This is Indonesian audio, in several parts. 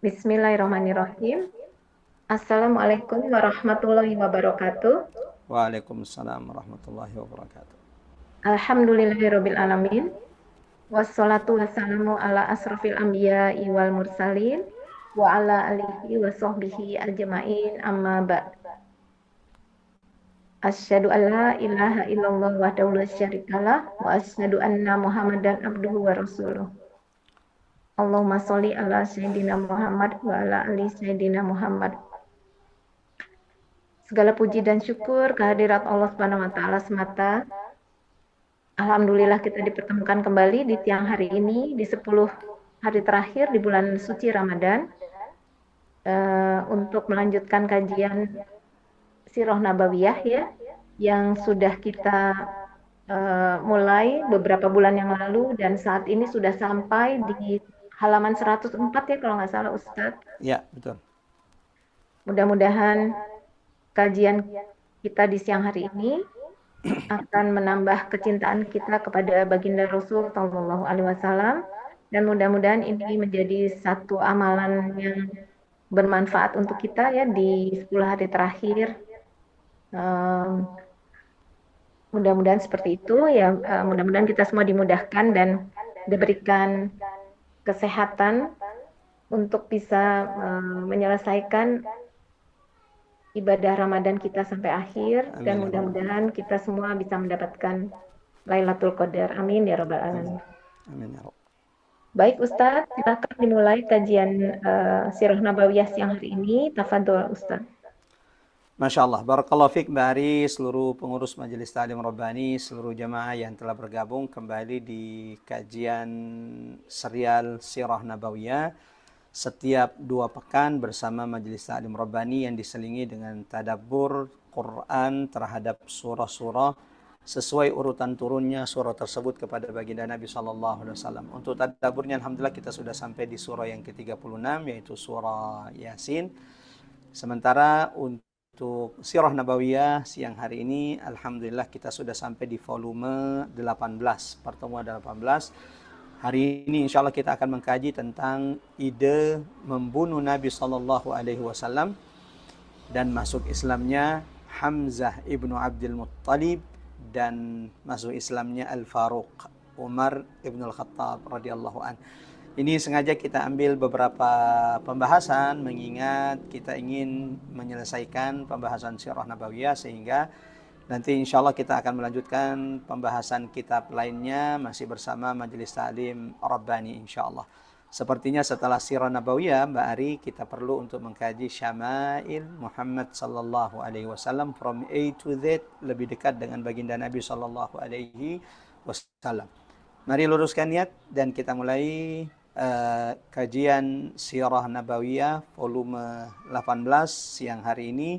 Bismillahirrahmanirrahim. Assalamualaikum warahmatullahi wabarakatuh. Waalaikumsalam warahmatullahi wabarakatuh. Alhamdulillahirabbil alamin. Wassalatu wassalamu ala asrofil anbiya'i wal mursalin wa ala alihi wa sahbihi ajma'in amma ba'd. Asyhadu an la ilaha illallah wahdahu la syarikalah wa asyhadu anna Muhammadan abduhu wa rasuluh. Allahumma sholli ala sayyidina Muhammad wa ala ali sayyidina Muhammad. Segala puji dan syukur kehadirat Allah Subhanahu wa taala semata. Alhamdulillah kita dipertemukan kembali di tiang hari ini di 10 hari terakhir di bulan suci Ramadan untuk melanjutkan kajian Sirah Nabawiyah ya yang sudah kita mulai beberapa bulan yang lalu dan saat ini sudah sampai di halaman 104 ya kalau nggak salah Ustadz. Ya, betul. Mudah-mudahan kajian kita di siang hari ini akan menambah kecintaan kita kepada baginda Rasul Shallallahu Alaihi Wasallam dan mudah-mudahan ini menjadi satu amalan yang bermanfaat untuk kita ya di 10 hari terakhir. Mudah-mudahan seperti itu ya. Mudah-mudahan kita semua dimudahkan dan diberikan kesehatan untuk bisa menyelesaikan ibadah Ramadan kita sampai akhir. Amin. Dan mudah-mudahan kita semua bisa mendapatkan Lailatul Qadar. Amin ya rabbal alamin. Amin ya rabb. Baik Ustadz, silakan dimulai kajian Sirah Nabawiyah siang hari ini. Tafadhol Ustadz. Masya Allah, barakallahu fiik Mbak Ari, seluruh pengurus Majelis Ta'lim Rabbani, seluruh jamaah yang telah bergabung kembali di kajian serial Sirah Nabawiyah setiap 2 pekan bersama Majelis Ta'lim Rabbani yang diselingi dengan tadabbur Quran terhadap surah-surah sesuai urutan turunnya surah tersebut kepada baginda Nabi SAW. Untuk tadabburnya alhamdulillah kita sudah sampai di surah yang ke-36 yaitu surah Yasin. Sementara untuk Sirah Nabawiyah siang hari ini alhamdulillah kita sudah sampai di volume 18, pertemuan 18. Hari ini insya Allah kita akan mengkaji tentang ide membunuh Nabi SAW dan masuk Islamnya Hamzah ibnu Abdul Muttalib dan masuk Islamnya Al-Faruq Umar ibn Al-Khattab radhiyallahu an. Ini sengaja kita ambil beberapa pembahasan mengingat kita ingin menyelesaikan pembahasan Sirah Nabawiyah sehingga nanti insya Allah kita akan melanjutkan pembahasan kitab lainnya masih bersama Majelis Ta'lim Rabbani insya Allah. Sepertinya setelah Sirah Nabawiyah Mbak Ari kita perlu untuk mengkaji Syama'il Muhammad sallallahu alaihi wasallam from A to Z, lebih dekat dengan baginda Nabi sallallahu alaihi wasallam. Mari luruskan niat dan kita mulai kajian Sirah Nabawiyah volume 18 siang hari ini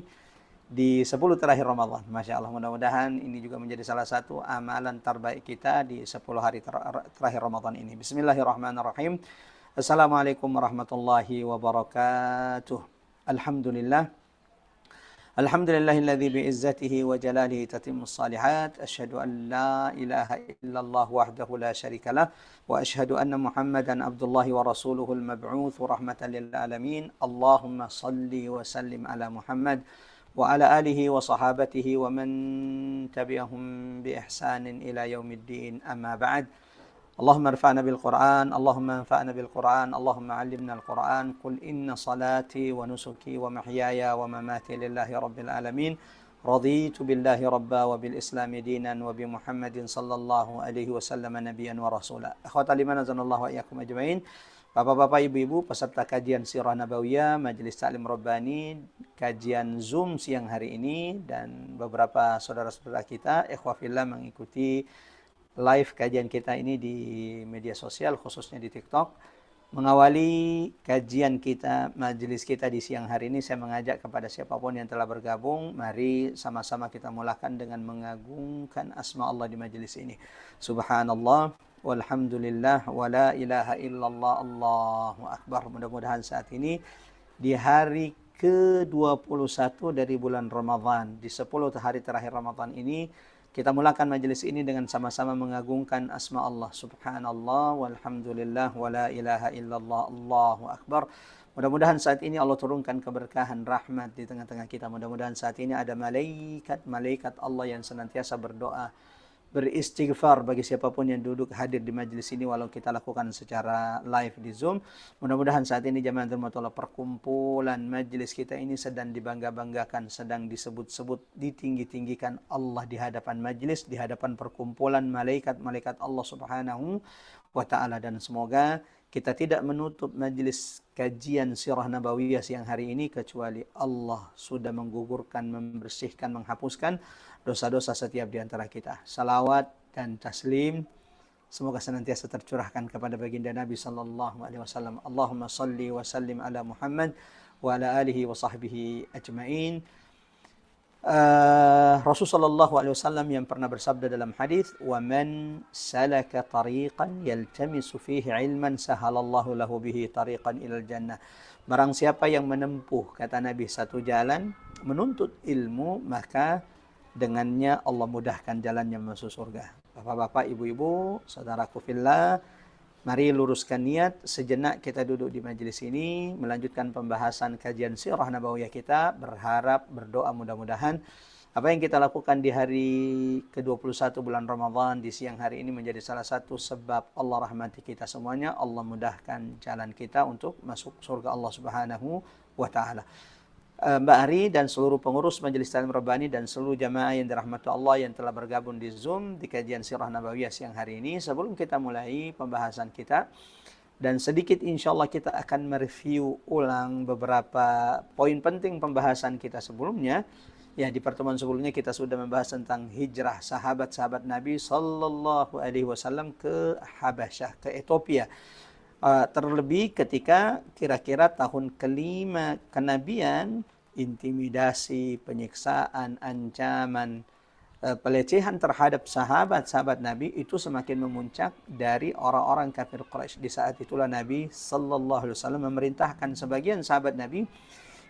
di 10 terakhir Ramadan. Masya Allah, mudah-mudahan ini juga menjadi salah satu amalan terbaik kita di 10 hari terakhir Ramadan ini. Bismillahirrahmanirrahim. Assalamualaikum warahmatullahi wabarakatuh. Alhamdulillah. Alhamdulillahilladzi bi'izzatihi wa jalalihi tatimmus salihat. Asyhadu an la ilaha illallah wahdahu la syarikalah wa asyhadu anna Muhammadan abdullahi wa rasuluhu al-mab'uts rahmatan lil alamin. Allahumma shalli wa sallim ala Muhammad wa ala alihi wa sahabatihi wa man tabi'ahum bi ihsanin ila yaumiddin. Amma ba'd. Allahumma anfa'na bil Qur'an, Allahumma anfa'na bil Qur'an, Allahumma 'allimna al-Qur'an. Qul inna salati wa nusuki wa mahyaya wa mamati lillahi rabbil alamin. Raditu billahi rabba wa bil islami dinan wa bi Muhammadin sallallahu alaihi wasallam nabiyyan wa rasula. Akhwatal iman azanallahu wa iyyakum ajmain. Bapak-bapak, ibu-ibu peserta kajian Sirah Nabawiyah Majelis Ta'lim Rabbani, kajian Zoom siang hari ini dan beberapa saudara-saudara kita ikhwah fillah mengikuti live kajian kita ini di media sosial khususnya di TikTok. Mengawali kajian kita, majelis kita di siang hari ini, saya mengajak kepada siapapun yang telah bergabung, mari sama-sama kita mulakan dengan mengagungkan asma Allah di majelis ini. Subhanallah, walhamdulillah, wa la ilaha illallah, Allahu akbar. Mudah-mudahan saat ini di hari ke-21 dari bulan Ramadan, di 10 hari terakhir Ramadan ini, Kita mulakan majelis ini dengan sama-sama mengagungkan asma Allah. Subhanallah walhamdulillah wa la ilaha illallah, Allahu akbar. Mudah-mudahan saat ini Allah turunkan keberkahan, rahmat di tengah-tengah kita. Mudah-mudahan saat ini ada malaikat Allah yang senantiasa berdoa, beristighfar bagi siapapun yang duduk hadir di majelis ini, walau kita lakukan secara live di Zoom. Mudah-mudahan saat ini jamaah rahmatullah, perkumpulan majelis kita ini sedang dibangga-banggakan, sedang disebut-sebut, ditinggi-tinggikan Allah di hadapan majelis, di hadapan perkumpulan malaikat-malaikat Allah Subhanahu wa taala. Dan semoga kita tidak menutup majelis kajian Sirah Nabawiyah siang hari ini kecuali Allah sudah menggugurkan, membersihkan, menghapuskan dosa-dosa setiap di antara kita. Salawat dan taslim semoga senantiasa tercurahkan kepada baginda Nabi sallallahu alaihi wasallam. Allahumma salli wa sallim ala Muhammad wa ala alihi wa sahbihi ajmain. Rasulullah sallallahu alaihi wasallam yang pernah bersabda dalam hadis, "Wa man salaka tariqan yaltamisu fihi ilman sahalallahu lahu bihi tariqan ilal jannah." Barang siapa yang menempuh, kata Nabi, satu jalan menuntut ilmu, maka dengannya Allah mudahkan jalannya masuk surga. Bapak-bapak, ibu-ibu, saudaraku fillah, mari luruskan niat. Sejenak kita duduk di majelis ini melanjutkan pembahasan kajian Sirah Nabawiyah kita. Berharap, berdoa mudah-mudahan apa yang kita lakukan di hari ke-21 bulan Ramadan di siang hari ini menjadi salah satu sebab Allah rahmati kita semuanya. Allah mudahkan jalan kita untuk masuk surga Allah Subhanahu wa taala. Mbak Ari dan seluruh pengurus Majelis Ta'lim Rabbani dan seluruh jamaah yang dirahmati Allah yang telah bergabung di Zoom di kajian Sirah Nabawiyah siang hari ini. Sebelum kita mulai pembahasan kita, dan sedikit insya Allah kita akan mereview ulang beberapa poin penting pembahasan kita sebelumnya. Ya, di pertemuan sebelumnya kita sudah membahas tentang hijrah sahabat-sahabat Nabi Sallallahu Alaihi Wasallam ke Habasyah, ke Ethiopia. Terlebih ketika kira-kira tahun kelima kenabian, intimidasi, penyiksaan, ancaman, pelecehan terhadap sahabat-sahabat Nabi itu semakin memuncak dari orang-orang kafir Quraisy. Di saat itulah Nabi sallallahu alaihi wasallam memerintahkan sebagian sahabat Nabi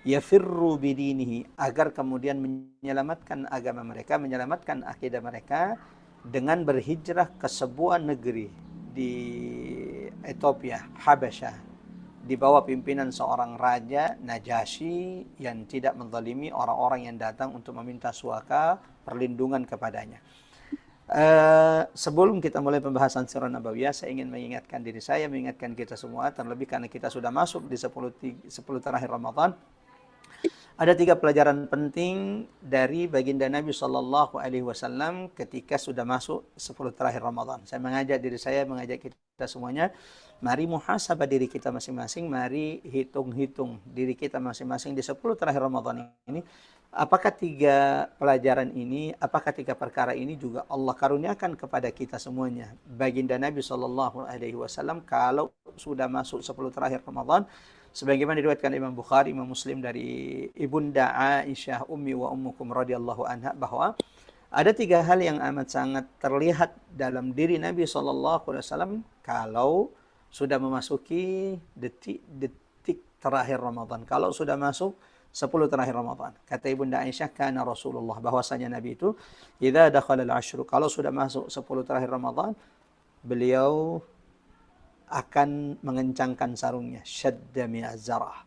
yafirru bidinihi, agar kemudian menyelamatkan agama mereka, menyelamatkan akidah mereka dengan berhijrah ke sebuah negeri di Ethiopia, Habasyah, di bawah pimpinan seorang raja Najasyi yang tidak menzalimi orang-orang yang datang untuk meminta suaka perlindungan kepadanya. Sebelum kita mulai pembahasan Sirah Nabawiyah, saya ingin mengingatkan diri saya, mengingatkan kita semua, terlebih karena kita sudah masuk di 10 terakhir Ramadan. Ada 3 pelajaran penting dari baginda Nabi Sallallahu Alaihi Wasallam ketika sudah masuk 10 terakhir Ramadan. Saya mengajak diri saya, mengajak kita semuanya, mari muhasabah diri kita masing-masing, mari hitung-hitung diri kita masing-masing di 10 terakhir Ramadan ini. Apakah 3 pelajaran ini, apakah 3 perkara ini juga Allah karuniakan kepada kita semuanya? Baginda Nabi Sallallahu Alaihi Wasallam kalau sudah masuk 10 terakhir Ramadan, sebagaimana diriwayatkan Imam Bukhari, Imam Muslim dari Ibunda Aisyah ummi wa ummukum radhiyallahu anha, bahwa ada 3 hal yang amat sangat terlihat dalam diri Nabi sallallahu alaihi wasallam kalau sudah memasuki detik-detik terakhir Ramadan, kalau sudah masuk 10 terakhir Ramadan. Kata Ibunda Aisyah, kana Rasulullah, bahwasanya Nabi itu idza dakhala al-ashru, kalau sudah masuk 10 terakhir Ramadan, beliau akan mengencangkan sarungnya, syadda mi'azzarah,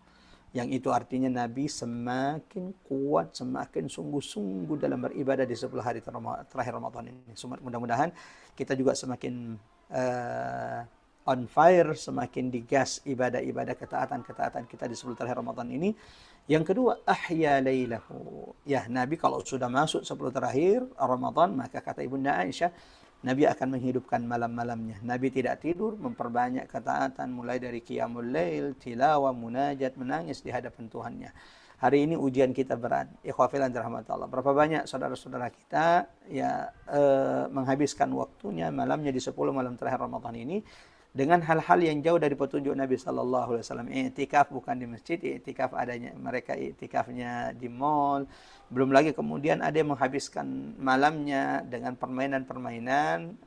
yang itu artinya Nabi semakin kuat, semakin sungguh-sungguh dalam beribadah di 10 hari terakhir Ramadan ini. Mudah-mudahan kita juga semakin on fire, semakin digas ibadah-ibadah, ketaatan-ketaatan kita di 10 terakhir Ramadan ini. Yang kedua, ahya lailahu. Ya, Nabi kalau sudah masuk 10 terakhir Ramadan, maka kata Ibunda Aisyah, Nabi akan menghidupkan malam-malamnya. Nabi tidak tidur, memperbanyak ketaatan mulai dari qiyamul lail, tilawah, munajat, menangis di hadapan Tuhannya. Hari ini ujian kita berat. Ikhwafil dan rahmatullah. Berapa banyak saudara-saudara kita ya menghabiskan waktunya malamnya di 10 malam terakhir Ramadan ini dengan hal-hal yang jauh dari petunjuk Nabi sallallahu alaihi wasallam. I'tikaf bukan di masjid, i'tikaf adanya mereka i'tikafnya di mall. Belum lagi kemudian ada yang menghabiskan malamnya dengan permainan-permainan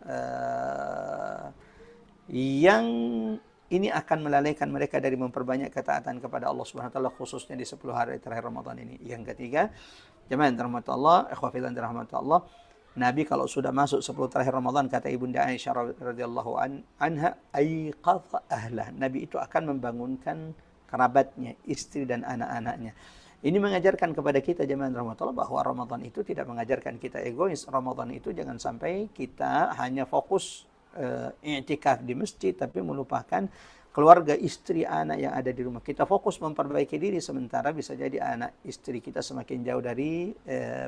yang ini akan melalaikan mereka dari memperbanyak ketaatan kepada Allah Subhanahu wa taala, khususnya di 10 hari terakhir Ramadan ini. Yang ketiga, jemaah yang dirahmati Allah, ikhwah fillah yang dirahmati Allah, Nabi kalau sudah masuk 10 terakhir Ramadan, kata Ibunda Aisyah radhiyallahu anha, aiqadha ahlah. Nabi itu akan membangunkan kerabatnya, istri dan anak-anaknya. Ini mengajarkan kepada kita jemaah rahmatullah bahwa Ramadan itu tidak mengajarkan kita egois. Ramadan itu jangan sampai kita hanya fokus i'tikaf di masjid tapi melupakan keluarga, istri, anak yang ada di rumah. Kita fokus memperbaiki diri, sementara bisa jadi anak istri kita semakin jauh dari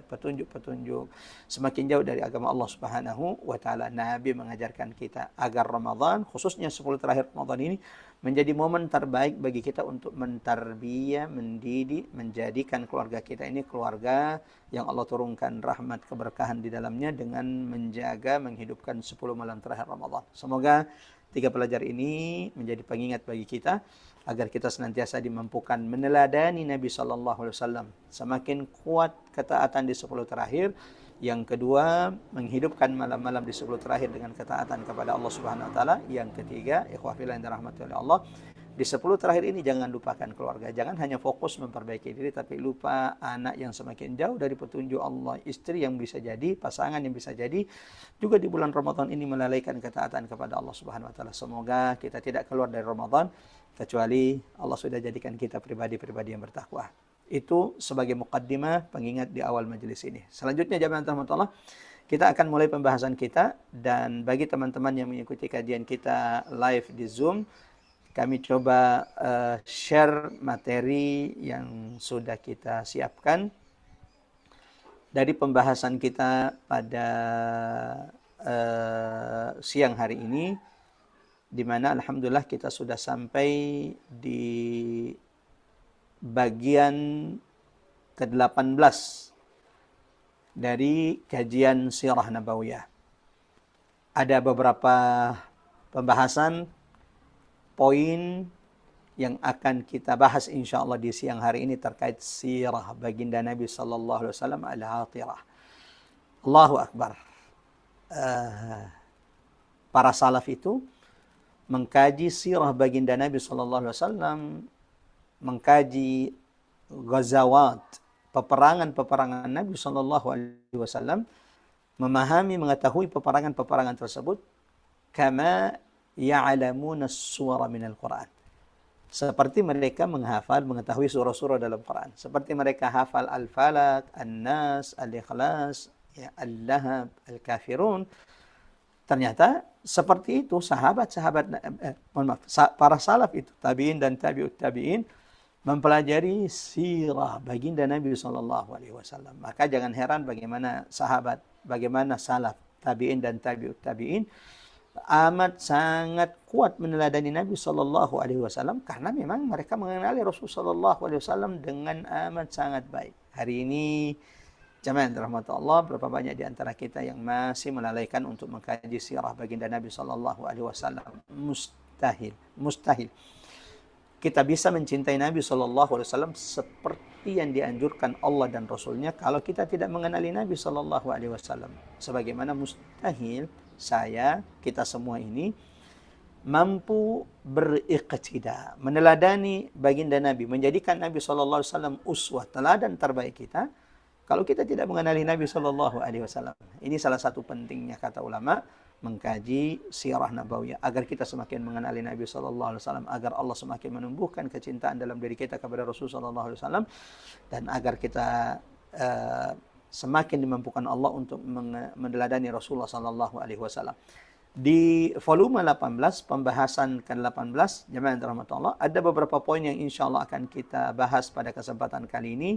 petunjuk-petunjuk, semakin jauh dari agama Allah Subhanahu wa taala. Nabi mengajarkan kita agar Ramadan, khususnya 10 terakhir Ramadan ini, menjadi momen terbaik bagi kita untuk mentarbiyah, mendidik, menjadikan keluarga kita ini keluarga yang Allah turunkan rahmat keberkahan di dalamnya dengan menjaga, menghidupkan 10 malam terakhir Ramadan. Semoga 3 pelajar ini menjadi pengingat bagi kita agar kita senantiasa dimampukan meneladani Nabi sallallahu alaihi wasallam. Semakin kuat ketaatan di 10 terakhir. Yang kedua, menghidupkan malam-malam di 10 terakhir dengan ketaatan kepada Allah Subhanahu wa taala. Yang ketiga, ikhwah fillah yang dirahmati oleh Allah, di 10 terakhir ini jangan lupakan keluarga. Jangan hanya fokus memperbaiki diri, tapi lupa anak yang semakin jauh dari petunjuk Allah, istri yang bisa jadi, pasangan yang bisa jadi, juga di bulan Ramadan ini melalaikan ketaatan kepada Allah Subhanahu wa taala. Semoga kita tidak keluar dari Ramadan kecuali Allah sudah jadikan kita pribadi-pribadi yang bertakwa. Itu sebagai muqaddimah, pengingat di awal majelis ini. Selanjutnya jemaah rahmatullah, kita akan mulai pembahasan kita, dan bagi teman-teman yang mengikuti kajian kita live di Zoom, kami coba share materi yang sudah kita siapkan dari pembahasan kita pada siang hari ini, di mana alhamdulillah kita sudah sampai di bagian ke-18 dari kajian Sirah Nabawiyah. Ada beberapa pembahasan poin yang akan kita bahas insyaallah di siang hari ini terkait sirah baginda Nabi sallallahu alaihi wasallam al-atirah. Allahu akbar. Para salaf itu mengkaji sirah baginda Nabi sallallahu alaihi wasallam, mengkaji ghazawat, peperangan-peperangan Nabi sallallahu alaihi wasallam, memahami, mengetahui peperangan-peperangan tersebut, kama ya'lamuna as-suwara minal Qur'an. Seperti mereka menghafal, mengetahui surah-surah dalam Quran. Seperti mereka hafal Al-Falaq, An-Nas, Al-Ikhlas, ya, Al-Lahab, Al-Kafirun. Ternyata seperti itu para salaf itu, tabi'in dan tabi'ut tabi'in, mempelajari sirah baginda Nabi SAW. Maka jangan heran bagaimana sahabat, bagaimana salaf, tabi'in dan tabi'ut tabi'in amat sangat kuat meneladani Nabi sallallahu alaihi wasallam, karena memang mereka mengenali Rasul sallallahu alaihi wasallam dengan amat sangat baik. Hari ini jemaah rahmat Allah, berapa banyak di antara kita yang masih melalaikan untuk mengkaji sirah baginda Nabi sallallahu alaihi wasallam? Mustahil. Kita bisa mencintai Nabi sallallahu alaihi wasallam seperti yang dianjurkan Allah dan Rasulnya kalau kita tidak mengenali Nabi sallallahu alaihi wasallam. Sebagaimana mustahil kita semua ini mampu beriqtidah, meneladani baginda Nabi, menjadikan Nabi sallallahu alaihi wasallam uswah, teladan terbaik kita, kalau kita tidak mengenali Nabi sallallahu alaihi wasallam. Ini salah satu pentingnya, kata ulama, mengkaji sirah nabawiyah agar kita semakin mengenali Nabi sallallahu alaihi wasallam, agar Allah semakin menumbuhkan kecintaan dalam diri kita kepada Rasul sallallahu alaihi wasallam, dan agar kita semakin dimampukan Allah untuk meneladani Rasulullah sallallahu alaihi wasallam. Di volume 18, pembahasan ke-18, jemaah yang dirahmati Allah, ada beberapa poin yang insyaallah akan kita bahas pada kesempatan kali ini.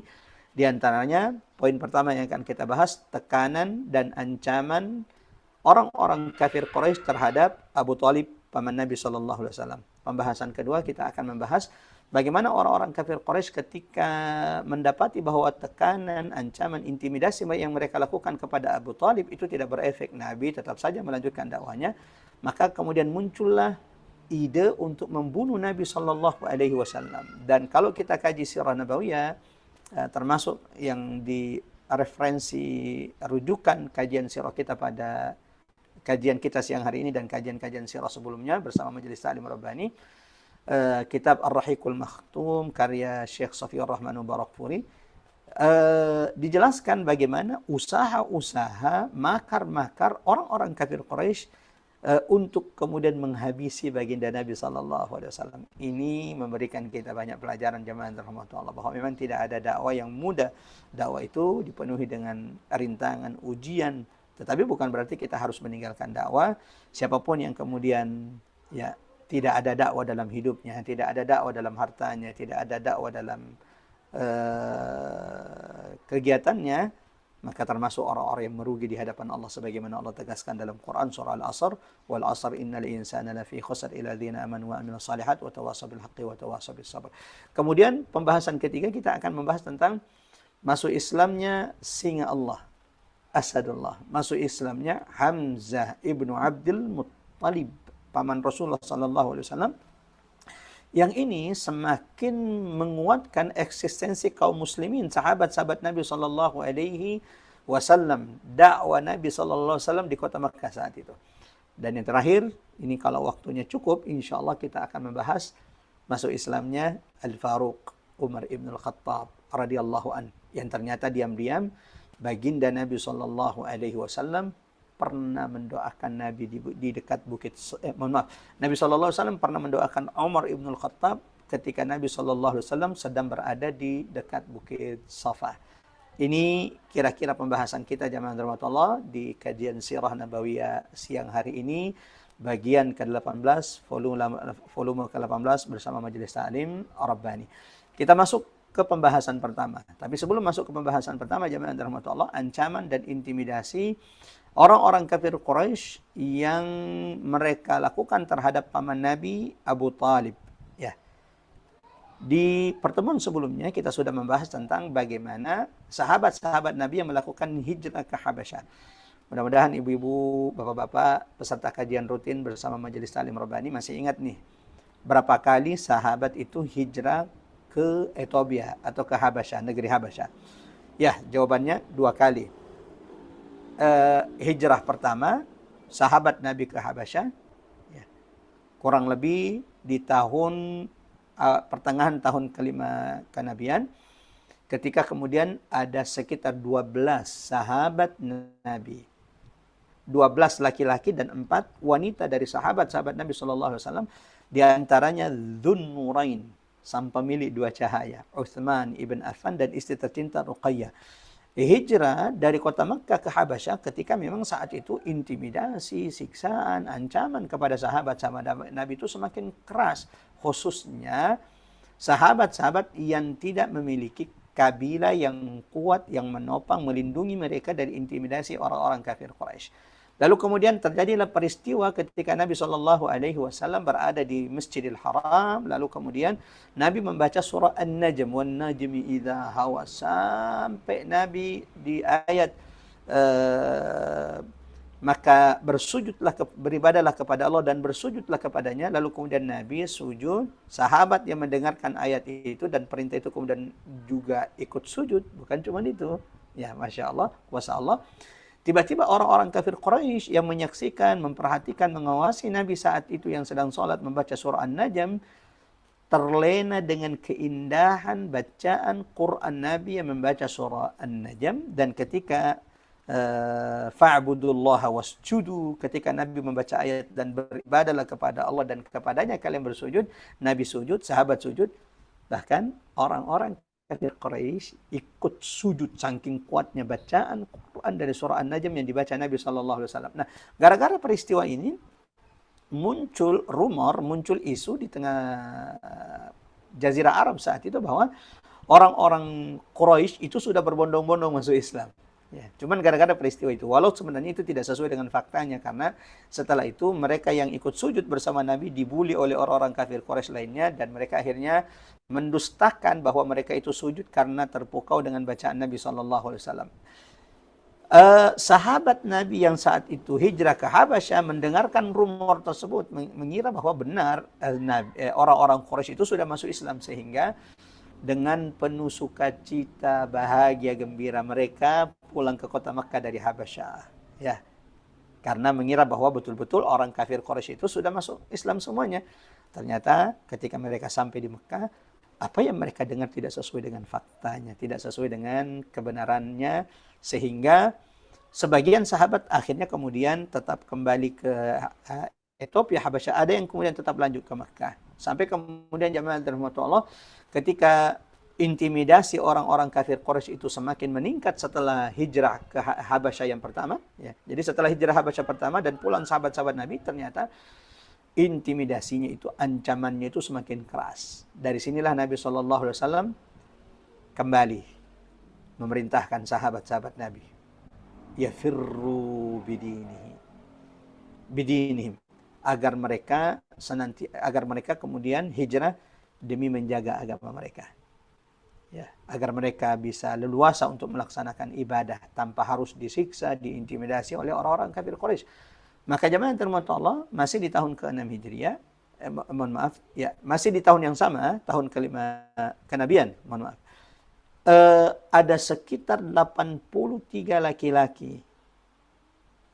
Di antaranya, poin pertama yang akan kita bahas, tekanan dan ancaman orang-orang kafir Quraisy terhadap Abu Thalib, paman Nabi sallallahu alaihi wasallam. Pembahasan kedua, kita akan membahas bagaimana orang-orang kafir Quraisy ketika mendapati bahwa tekanan, ancaman, intimidasi yang mereka lakukan kepada Abu Thalib itu tidak berefek. Nabi tetap saja melanjutkan dakwahnya. Maka kemudian muncullah ide untuk membunuh Nabi sallallahu alaihi wasallam. Dan kalau kita kaji sirah nabawiyah, termasuk yang di referensi rujukan kajian sirah kita pada kajian kita siang hari ini dan kajian-kajian sirah sebelumnya bersama Majelis Ta'lim Rabbani, kitab Ar-Rahiqul Makhtum karya Syekh Safiyur Rahman Mubarakfuri, dijelaskan bagaimana usaha-usaha makar-makar orang-orang kafir Quraisy untuk kemudian menghabisi baginda Nabi Sallallahu Alaihi Wasallam. Ini memberikan kita banyak pelajaran jemaah rahmatullah bahwa memang tidak ada dakwah yang mudah. Dakwah itu dipenuhi dengan rintangan, ujian. Tetapi bukan berarti kita harus meninggalkan dakwah. Siapapun yang kemudian ya tidak ada dakwah dalam hidupnya, tidak ada dakwah dalam hartanya, tidak ada dakwah dalam kegiatannya, maka termasuk orang-orang yang merugi di hadapan Allah sebagaimana Allah tegaskan dalam Quran surah Al-Asr, wal 'asr innal insana lafi khusr illa alladziina amanu wa 'amilus shalihat wa tawassaw bil haqqi wa tawassaw bis sabr. Kemudian pembahasan ketiga kita akan membahas tentang masuk Islamnya singa Allah, Asadullah. Masuk Islamnya Hamzah ibnu Abdul Muttalib, paman Rasulullah sallallahu alaihi wasallam. Yang ini semakin menguatkan eksistensi kaum muslimin, sahabat-sahabat Nabi sallallahu alaihi wasallam, dakwah Nabi sallallahu alaihi wasallam di kota Makkah saat itu. Dan yang terakhir, ini kalau waktunya cukup, insyaallah kita akan membahas masuk Islamnya Al-Faruq, Umar ibn Al-Khattab radhiyallahu an, yang ternyata diam-diam baginda Nabi sallallahu alaihi wasallam pernah mendoakan Nabi di dekat bukit, Nabi sallallahu alaihi wasallam pernah mendoakan Umar ibn Al-Khattab ketika Nabi sallallahu alaihi wasallam sedang berada di dekat bukit Safa. Ini kira-kira pembahasan kita jamaah rahmatullah di kajian Sirah Nabawiyah siang hari ini, bagian ke-18, volume ke-18 bersama Majelis Ta'lim Rabbani. Kita masuk ke pembahasan pertama. Tapi sebelum masuk ke pembahasan pertama jamaah rahmatullah, ancaman dan intimidasi orang-orang kafir Quraisy yang mereka lakukan terhadap paman Nabi Abu Talib. Ya. Di pertemuan sebelumnya kita sudah membahas tentang bagaimana sahabat-sahabat Nabi yang melakukan hijrah ke Habasyah. Mudah-mudahan ibu-ibu, bapak-bapak, peserta kajian rutin bersama Majelis Ta'lim Rabbani masih ingat nih, berapa kali sahabat itu hijrah ke Ethiopia atau ke Habasyah, negeri Habasyah. Ya, jawabannya 2 kali. Hijrah pertama sahabat Nabi ke Habasyah ya, kurang lebih di tahun pertengahan tahun kelima kenabian, ketika kemudian ada sekitar 12 sahabat Nabi, 12 laki-laki dan 4 wanita dari sahabat-sahabat Nabi SAW, diantaranya Dzun-Nurain, sang pemilik 2 cahaya, Utsman ibn Affan, dan istri tercinta Ruqayyah. Hijrah dari kota Makkah ke Habasyah ketika memang saat itu intimidasi, siksaan, ancaman kepada sahabat-sahabat Nabi itu semakin keras. Khususnya sahabat-sahabat yang tidak memiliki kabilah yang kuat, yang menopang, melindungi mereka dari intimidasi orang-orang kafir Quraisy. Lalu kemudian terjadilah peristiwa ketika Nabi Shallallahu Alaihi Wasallam berada di Masjidil Haram. Lalu kemudian Nabi membaca surah An-Najm, wan najmi idza hawa, sampai Nabi di ayat maka bersujudlah, beribadahlah kepada Allah dan bersujudlah kepadanya. Lalu kemudian Nabi sujud. Sahabat yang mendengarkan ayat itu dan perintah itu kemudian juga ikut sujud. Bukan cuma itu. Ya, Masya Allah, kuasa Allah. Tiba-tiba orang-orang kafir Quraisy yang menyaksikan, memperhatikan, mengawasi Nabi saat itu yang sedang sholat membaca surah An-Najm, terlena dengan keindahan bacaan Quran Nabi yang membaca surah An-Najm. Dan ketika fa'budullaha wasjudu, ketika Nabi membaca ayat dan beribadahlah kepada Allah dan kepadanya kalian bersujud, Nabi sujud, sahabat sujud, bahkan orang-orang kafir Quraisy ikut sujud saking kuatnya bacaan Quran dari surah An-Najm yang dibaca Nabi sallallahu alaihi wasallam. Nah, gara-gara peristiwa ini muncul rumor, muncul isu di tengah jazirah Arab saat itu bahwa orang-orang Quraisy itu sudah berbondong-bondong masuk Islam. Ya, cuman gara-gara peristiwa itu, walau sebenarnya itu tidak sesuai dengan faktanya, karena setelah itu mereka yang ikut sujud bersama Nabi dibuli oleh orang-orang kafir Quraisy lainnya, dan mereka akhirnya mendustakan bahwa mereka itu sujud karena terpukau dengan bacaan Nabi SAW. Sahabat Nabi yang saat itu hijrah ke Habasyah mendengarkan rumor tersebut, mengira bahwa benar orang-orang Quraisy itu sudah masuk Islam, sehingga dengan penuh sukacita, bahagia, gembira mereka pulang ke kota Makkah dari Habasyah. Ya, karena mengira bahwa betul-betul orang kafir Quraisy itu sudah masuk Islam semuanya. Ternyata ketika mereka sampai di Makkah, apa yang mereka dengar tidak sesuai dengan faktanya, tidak sesuai dengan kebenarannya, sehingga sebagian sahabat akhirnya kemudian tetap kembali ke Ethiopia, Habasyah. Ada yang kemudian tetap lanjut ke Mekah. Sampai kemudian jamaah Allah, ketika intimidasi orang-orang kafir Quraisy itu semakin meningkat setelah hijrah ke Habasyah yang pertama. Ya. Jadi setelah hijrah Habasyah pertama dan pulang sahabat-sahabat Nabi, ternyata intimidasinya itu, ancamannya itu semakin keras. Dari sinilah Nabi SAW kembali memerintahkan sahabat-sahabat Nabi, yafirru bidinihim, agar mereka kemudian hijrah demi menjaga agama mereka. Ya, agar mereka bisa leluasa untuk melaksanakan ibadah tanpa harus disiksa, diintimidasi oleh orang-orang kafir Quraisy. Maka jemaah terhormat Allah, masih di tahun ke-6 Hijriah, masih di tahun yang sama, tahun ke-5 kenabian, ada sekitar 83 laki-laki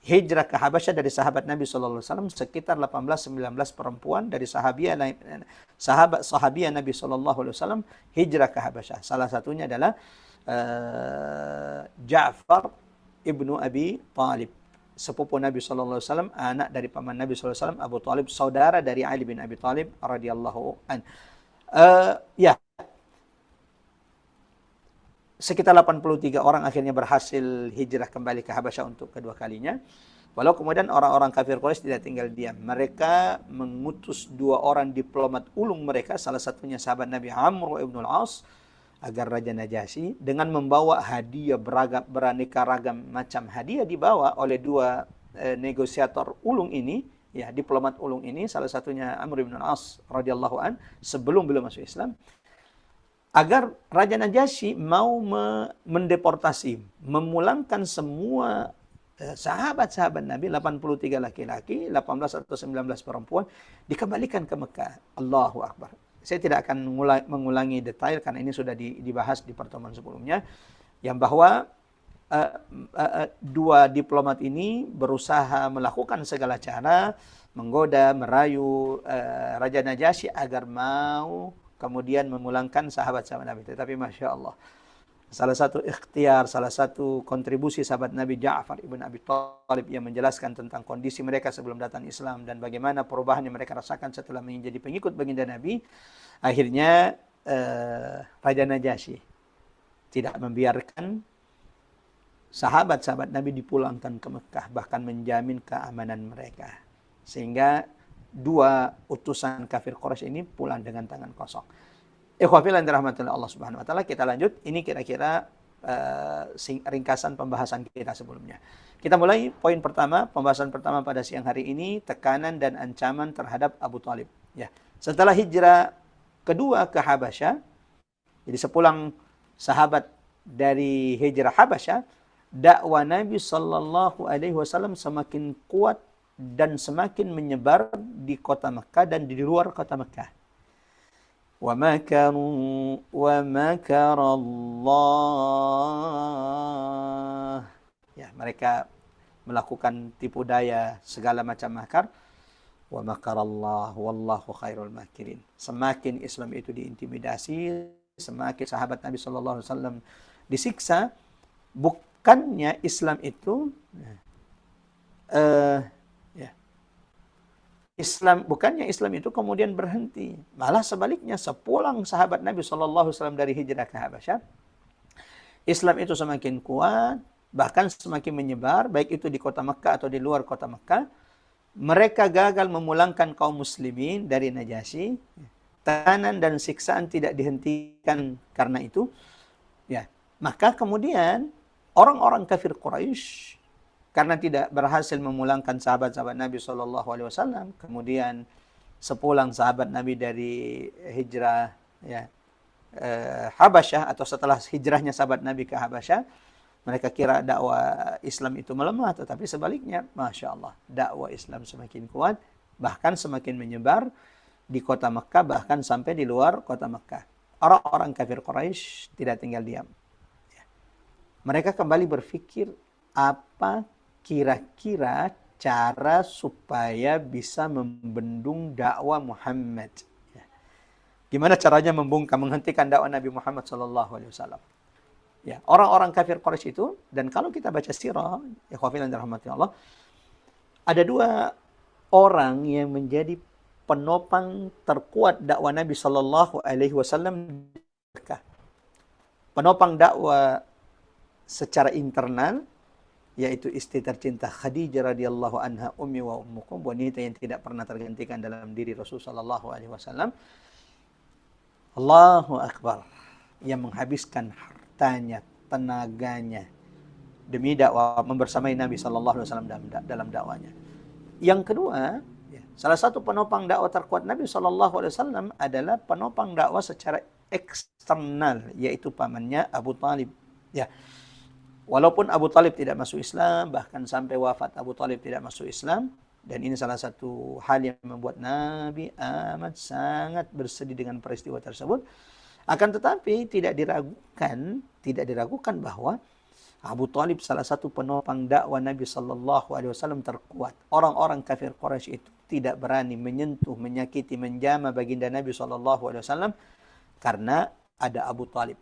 hijrah ke Habasyah dari sahabat Nabi SAW, sekitar 18-19 perempuan dari sahabat Nabi SAW hijrah ke Habasyah. Salah satunya adalah Ja'far ibnu Abi Talib, sepupu Nabi SAW, anak dari paman Nabi SAW, Abu Talib, saudara dari Ali bin Abi Talib radhiyallahu an. Ya, sekitar 83 orang akhirnya berhasil hijrah kembali ke Habasyah untuk kedua kalinya. Walau kemudian orang-orang kafir Quraisy tidak tinggal diam. Mereka mengutus 2 orang diplomat ulung mereka, salah satunya sahabat Nabi Amr ibn al-As, agar Raja Najasyi dengan membawa hadiah beraneka ragam macam hadiah dibawa oleh 2 negosiator ulung ini, ya, diplomat ulung ini, salah satunya Amr ibn al-As radhiyallahu an, sebelum belum masuk Islam, agar Raja Najasyi mau mendeportasi, memulangkan semua sahabat-sahabat Nabi, 83 laki-laki, 18 atau 19 perempuan, dikembalikan ke Mekah. Allahu Akbar. Saya tidak akan mengulangi detail karena ini sudah dibahas di pertemuan sebelumnya, yang bahwa 2 diplomat ini berusaha melakukan segala cara, menggoda, merayu Raja Najasyi agar mau kemudian memulangkan sahabat-sahabat Nabi. Tetapi Masya Allah, salah satu ikhtiar, salah satu kontribusi sahabat Nabi Ja'far ibn Abi Talib yang menjelaskan tentang kondisi mereka sebelum datang Islam dan bagaimana perubahan yang mereka rasakan setelah menjadi pengikut baginda Nabi. Akhirnya Raja Najasyi tidak membiarkan sahabat-sahabat Nabi dipulangkan ke Mekah, bahkan menjamin keamanan mereka. Sehingga 2 utusan kafir Quraisy ini pulang dengan tangan kosong. Ikhwafillah yang dirahmati Allah Subhanahu wa taala, kita lanjut. Ini kira-kira ringkasan pembahasan kita sebelumnya. Kita mulai poin pertama, pembahasan pertama pada siang hari ini, tekanan dan ancaman terhadap Abu Talib. Ya, setelah hijrah kedua ke Habasyah, jadi sepulang sahabat dari hijrah Habasyah, dakwah Nabi sallallahu alaihi wasallam semakin kuat dan semakin menyebar di kota Mekah dan di luar kota Mekah. Wa makaru wa makarallah. Ya, mereka melakukan tipu daya segala macam makar. Wa makarallah wallahu khairul makirin. Semakin Islam itu diintimidasi, semakin sahabat Nabi sallallahu alaihi wasallam disiksa. Bukannya Islam itu bukannya Islam itu kemudian berhenti. Malah sebaliknya, sepulang sahabat Nabi SAW dari hijrah ke Habasyah, Islam itu semakin kuat, bahkan semakin menyebar, baik itu di kota Mekah atau di luar kota Mekah. Mereka gagal memulangkan kaum muslimin dari Najasyi. Tekanan dan siksaan tidak dihentikan karena itu. Ya, maka kemudian orang-orang kafir Quraisy, karena tidak berhasil memulangkan sahabat-sahabat Nabi SAW, kemudian sepulang sahabat Nabi dari hijrah Habasyah, atau setelah hijrahnya sahabat Nabi ke Habasyah, mereka kira dakwah Islam itu melemah, tetapi sebaliknya, Masya Allah, dakwah Islam semakin kuat, bahkan semakin menyebar di kota Mekah, bahkan sampai di luar kota Mekah. Orang-orang kafir Quraisy tidak tinggal diam. Mereka kembali berpikir, apa kira-kira cara supaya bisa membendung dakwah Muhammad. Gimana caranya membungkam, menghentikan dakwah Nabi Muhammad SAW. Ya, orang-orang kafir Quraisy itu, dan kalau kita baca sirah, ya khawfilan dirahmati Allah, ada dua orang yang menjadi penopang terkuat dakwah Nabi Sallallahu Alaihi Wasallam. Penopang dakwah secara internal, yaitu istri tercinta Khadijah radhiyallahu anha, ummi wa ummukum, wanita yang tidak pernah tergantikan dalam diri Rasul Sallallahu Alaihi Wasallam. Allahu Akbar, yang menghabiskan hartanya, tenaganya demi dakwah, membersamai Nabi Sallallahu Alaihi Wasallam dalam dakwanya. Yang kedua, ya, salah satu penopang dakwah terkuat Nabi Sallallahu Alaihi Wasallam adalah penopang dakwah secara eksternal, yaitu pamannya Abu Talib. Ya, walaupun Abu Talib tidak masuk Islam, bahkan sampai wafat Abu Talib tidak masuk Islam, dan ini salah satu hal yang membuat Nabi amat sangat bersedih dengan peristiwa tersebut. Akan tetapi tidak diragukan bahwa Abu Talib salah satu penopang dakwah Nabi Sallallahu Alaihi Wasallam terkuat. Orang-orang kafir Quraisy itu tidak berani menyentuh, menyakiti, menjamah baginda Nabi Sallallahu Alaihi Wasallam karena ada Abu Talib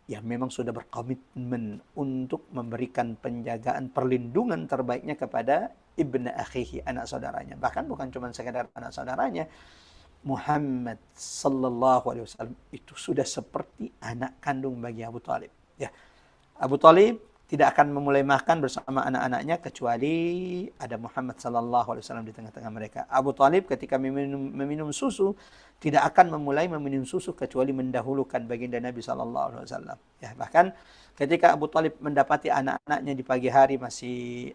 yang memang sudah berkomitmen untuk memberikan penjagaan, perlindungan terbaiknya kepada ibnu akhihi, anak saudaranya. Bahkan bukan cuma sekedar anak saudaranya, Muhammad Sallallahu Alaihi Wasallam itu sudah seperti anak kandung bagi Abu Talib. Ya, Abu Talib tidak akan memulai makan bersama anak-anaknya kecuali ada Muhammad Sallallahu Alaihi Wasallam di tengah-tengah mereka. Abu Talib ketika meminum susu tidak akan memulai meminum susu kecuali mendahulukan baginda Nabi Sallallahu Alaihi Wasallam. Ya, bahkan ketika Abu Talib mendapati anak-anaknya di pagi hari masih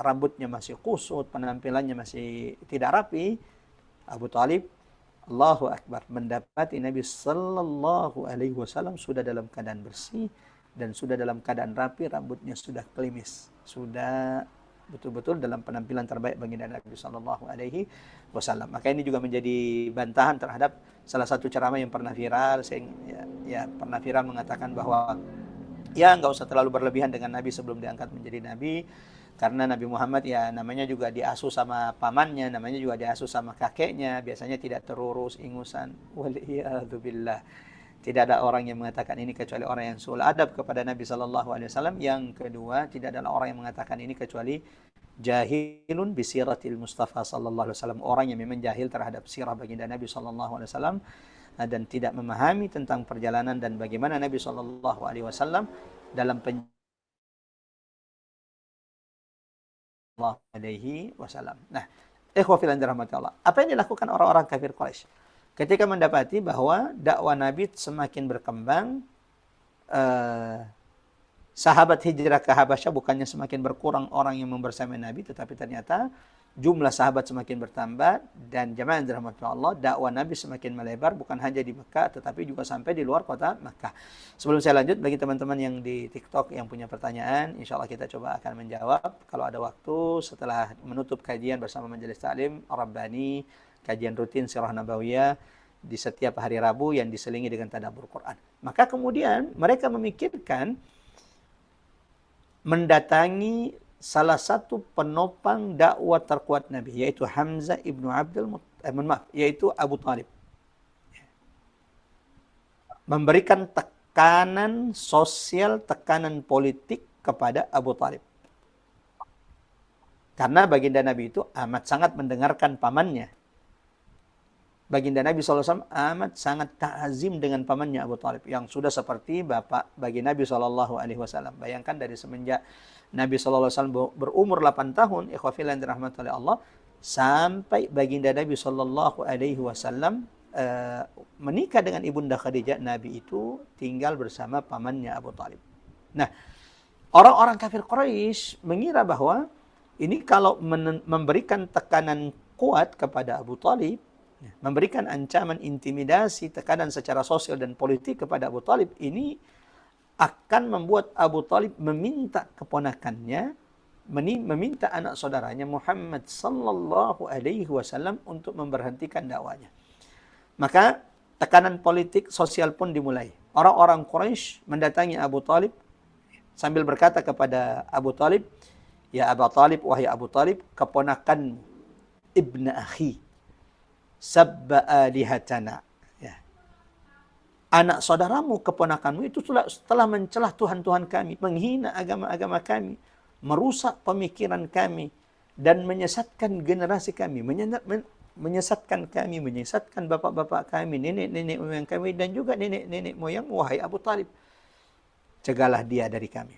rambutnya masih kusut, penampilannya masih tidak rapi, Abu Talib, Allahu Akbar, mendapati Nabi Sallallahu Alaihi Wasallam sudah dalam keadaan bersih dan sudah dalam keadaan rapi, rambutnya sudah klimis, sudah betul-betul dalam penampilan terbaik baginda Nabi Sallallahu Alaihi Wasallam. Maka ini juga menjadi bantahan terhadap salah satu ceramah yang pernah viral, pernah viral mengatakan bahwa ya nggak usah terlalu berlebihan dengan Nabi sebelum diangkat menjadi Nabi, karena Nabi Muhammad ya namanya juga diasuh sama pamannya, namanya juga diasuh sama kakeknya, biasanya tidak terurus, ingusan. Waliyadzubillah. Tidak ada orang yang mengatakan ini kecuali orang yang suul adab kepada Nabi Sallallahu Alaihi Wasallam. Yang kedua, tidak ada orang yang mengatakan ini kecuali jahilun bisiratil Mustafa Sallallahu Alaihi Wasallam, orang yang memang jahil terhadap sirah baginda Nabi Sallallahu Alaihi Wasallam dan tidak memahami tentang perjalanan dan bagaimana Nabi Sallallahu Alaihi Wasallam dalam Alaihi Wasallam. Nah, ikhwah fillah dirahmati Allah, apa yang dilakukan orang-orang kafir Quraisy ketika mendapati bahwa dakwah Nabi semakin berkembang, sahabat hijrah ke Habasyah bukannya semakin berkurang orang yang membersamai Nabi, tetapi ternyata jumlah sahabat semakin bertambah, dan jamaah yang dirahmati Allah, dakwah Nabi semakin melebar, bukan hanya di Mekah, tetapi juga sampai di luar kota Mekah. Sebelum saya lanjut, bagi teman-teman yang di TikTok yang punya pertanyaan, insya Allah kita coba akan menjawab kalau ada waktu setelah menutup kajian bersama Majelis Ta'lim Rabbani, kajian rutin Sirah Nabawiyah di setiap hari Rabu yang diselingi dengan tadabbur Quran. Maka kemudian mereka memikirkan mendatangi salah satu penopang dakwah terkuat Nabi, yaitu Hamzah ibnu yaitu Abu Talib. Memberikan tekanan sosial, tekanan politik kepada Abu Talib. Karena baginda Nabi itu amat sangat mendengarkan pamannya. Baginda Nabi SAW amat sangat ta'azim dengan pamannya Abu Talib, yang sudah seperti bapak bagi Nabi SAW. Bayangkan dari semenjak Nabi SAW berumur 8 tahun, ikhwafillah yang dirahmati oleh Allah, sampai baginda Nabi SAW menikah dengan ibunda Khadijah, Nabi itu tinggal bersama pamannya Abu Talib. Nah, orang-orang kafir Quraisy mengira bahwa ini kalau memberikan tekanan kuat kepada Abu Talib, memberikan ancaman, intimidasi, tekanan secara sosial dan politik kepada Abu Talib, ini akan membuat Abu Talib meminta keponakannya, meminta anak saudaranya Muhammad Sallallahu Alaihi Wasallam untuk memberhentikan dakwanya. Maka tekanan politik sosial pun dimulai. Orang-orang Quraisy mendatangi Abu Talib sambil berkata kepada Abu Talib, ya Abu Talib, wahai Abu Talib, keponakan ibnu akhi sabba alihatana, ya, anak saudaramu, keponakanmu itu telah mencelah Tuhan-Tuhan kami, menghina agama-agama kami, merusak pemikiran kami, dan menyesatkan generasi kami, menyesatkan kami, menyesatkan bapak-bapak kami, nenek-nenek moyang kami, dan juga nenek-nenek moyang, wahai Abu Talib, cegahlah dia dari kami.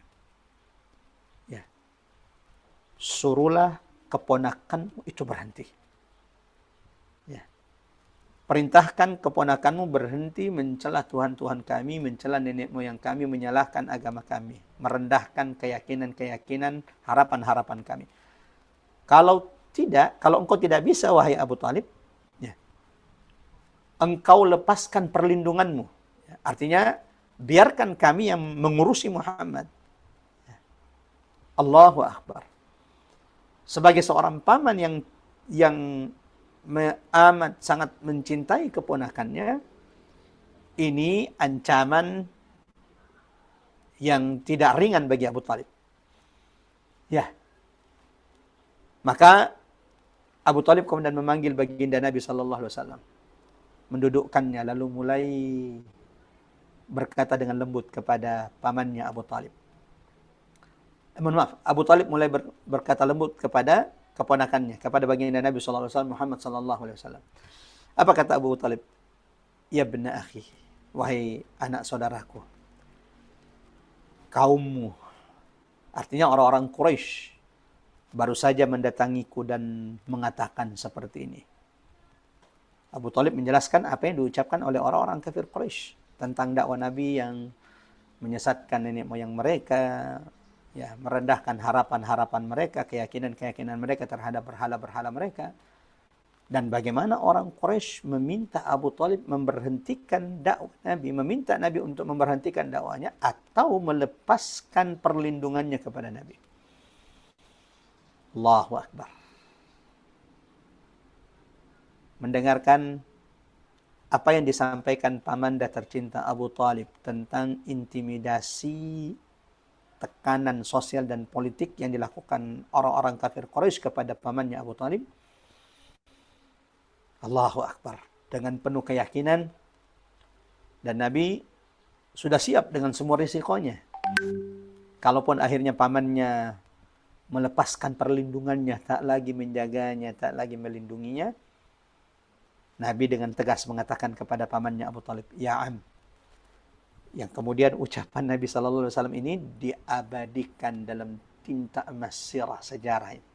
Ya. Suruhlah keponakanmu itu berhenti. Ya. Perintahkan keponakanmu berhenti mencela Tuhan-Tuhan kami, mencela nenek moyang kami, menyalahkan agama kami, merendahkan keyakinan-keyakinan, harapan-harapan kami. Kalau engkau tidak bisa, wahai Abu Talib, ya, engkau lepaskan perlindunganmu. Ya, artinya, biarkan kami yang mengurusi Muhammad. Ya. Allahu Akbar. Sebagai seorang paman yang amat sangat mencintai keponakannya, ini ancaman yang tidak ringan bagi Abu Talib. Ya. Maka Abu Talib kemudian memanggil baginda Nabi sallallahu alaihi wasallam, mendudukkannya, lalu mulai berkata dengan lembut kepada pamannya Abu Talib. Abu Talib mulai berkata lembut kepada keponakannya, kepada baginda Nabi sallallahu alaihi wasallam, Muhammad sallallahu alaihi wasallam. Apa kata Abu Talib? Ya ibna akhi, wahai anak saudaraku, kaummu, artinya orang-orang Quraisy, baru saja mendatangiku dan mengatakan seperti ini. Abu Talib menjelaskan apa yang diucapkan oleh orang-orang kafir Quraisy tentang dakwah Nabi yang menyesatkan nenek moyang mereka, ya, merendahkan harapan-harapan mereka, keyakinan-keyakinan mereka terhadap berhala-berhala mereka. Dan bagaimana orang Quraisy meminta Abu Talib memberhentikan dakwah Nabi, meminta Nabi untuk memberhentikan dakwahnya atau melepaskan perlindungannya kepada Nabi. Allahu Akbar. Mendengarkan apa yang disampaikan pamanda tercinta Abu Talib tentang intimidasi, tekanan sosial dan politik yang dilakukan orang-orang kafir Quraisy kepada pamannya Abu Talib. Allahu Akbar. Dengan penuh keyakinan, dan Nabi sudah siap dengan semua risikonya. Kalaupun akhirnya pamannya melepaskan perlindungannya, tak lagi menjaganya, tak lagi melindunginya, Nabi dengan tegas mengatakan kepada pamannya Abu Talib, ya am. Yang kemudian ucapan Nabi SAW ini diabadikan dalam tinta emas sirah sejarah ini.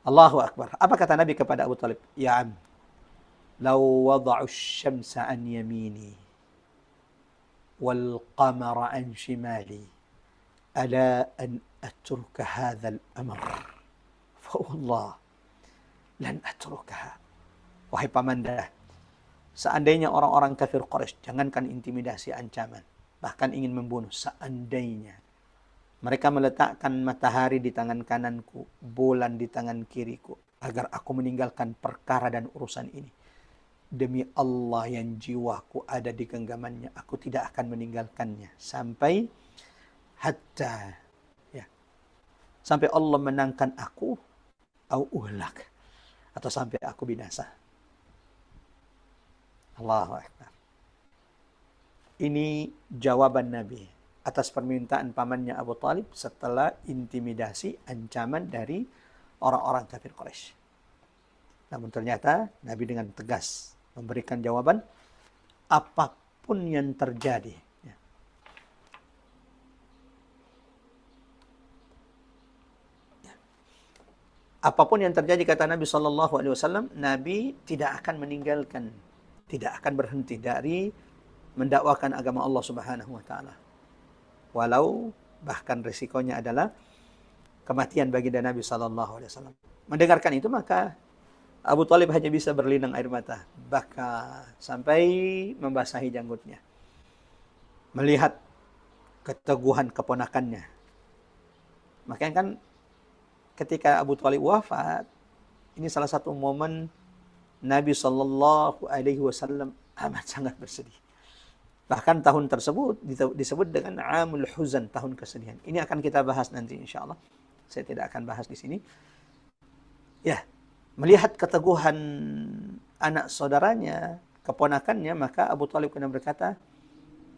Allahu Akbar. Apa kata Nabi kepada Abu Talib? Ya am, law wada'u syamsa an yamini wal qamara an shimali ala an atruka hadzal amr fa wallah lan atrukaha. Wahai pamanda, seandainya orang-orang kafir Quraisy, jangankan intimidasi, ancaman, bahkan ingin membunuh, seandainya mereka meletakkan matahari di tangan kananku, bulan di tangan kiriku, agar aku meninggalkan perkara dan urusan ini, demi Allah yang jiwaku ada di genggamannya, aku tidak akan meninggalkannya sampai sampai Allah menangkan aku, au uhlak, atau sampai aku binasa. Allahu Akbar. Ini jawaban Nabi atas permintaan pamannya Abu Talib setelah intimidasi, ancaman dari orang-orang kafir Quraisy. Namun ternyata Nabi dengan tegas memberikan jawaban, apapun yang terjadi. Apapun yang terjadi, kata Nabi SAW, Nabi tidak akan meninggalkan, tidak akan berhenti dari mendakwakan agama Allah Subhanahu wa taala. Walau bahkan risikonya adalah kematian baginda Nabi SAW. Mendengarkan itu, maka Abu Talib hanya bisa berlinang air mata, baka sampai membasahi janggutnya, melihat keteguhan keponakannya. Makanya kan ketika Abu Talib wafat, ini salah satu momen Nabi Shallallahu Alaihi Wasallam amat sangat bersedih. Bahkan tahun tersebut disebut dengan Amul Huzan, tahun kesedihan. Ini akan kita bahas nanti insya Allah. Saya tidak akan bahas di sini. Ya, melihat keteguhan anak saudaranya, keponakannya, maka Abu Talib kemudian berkata,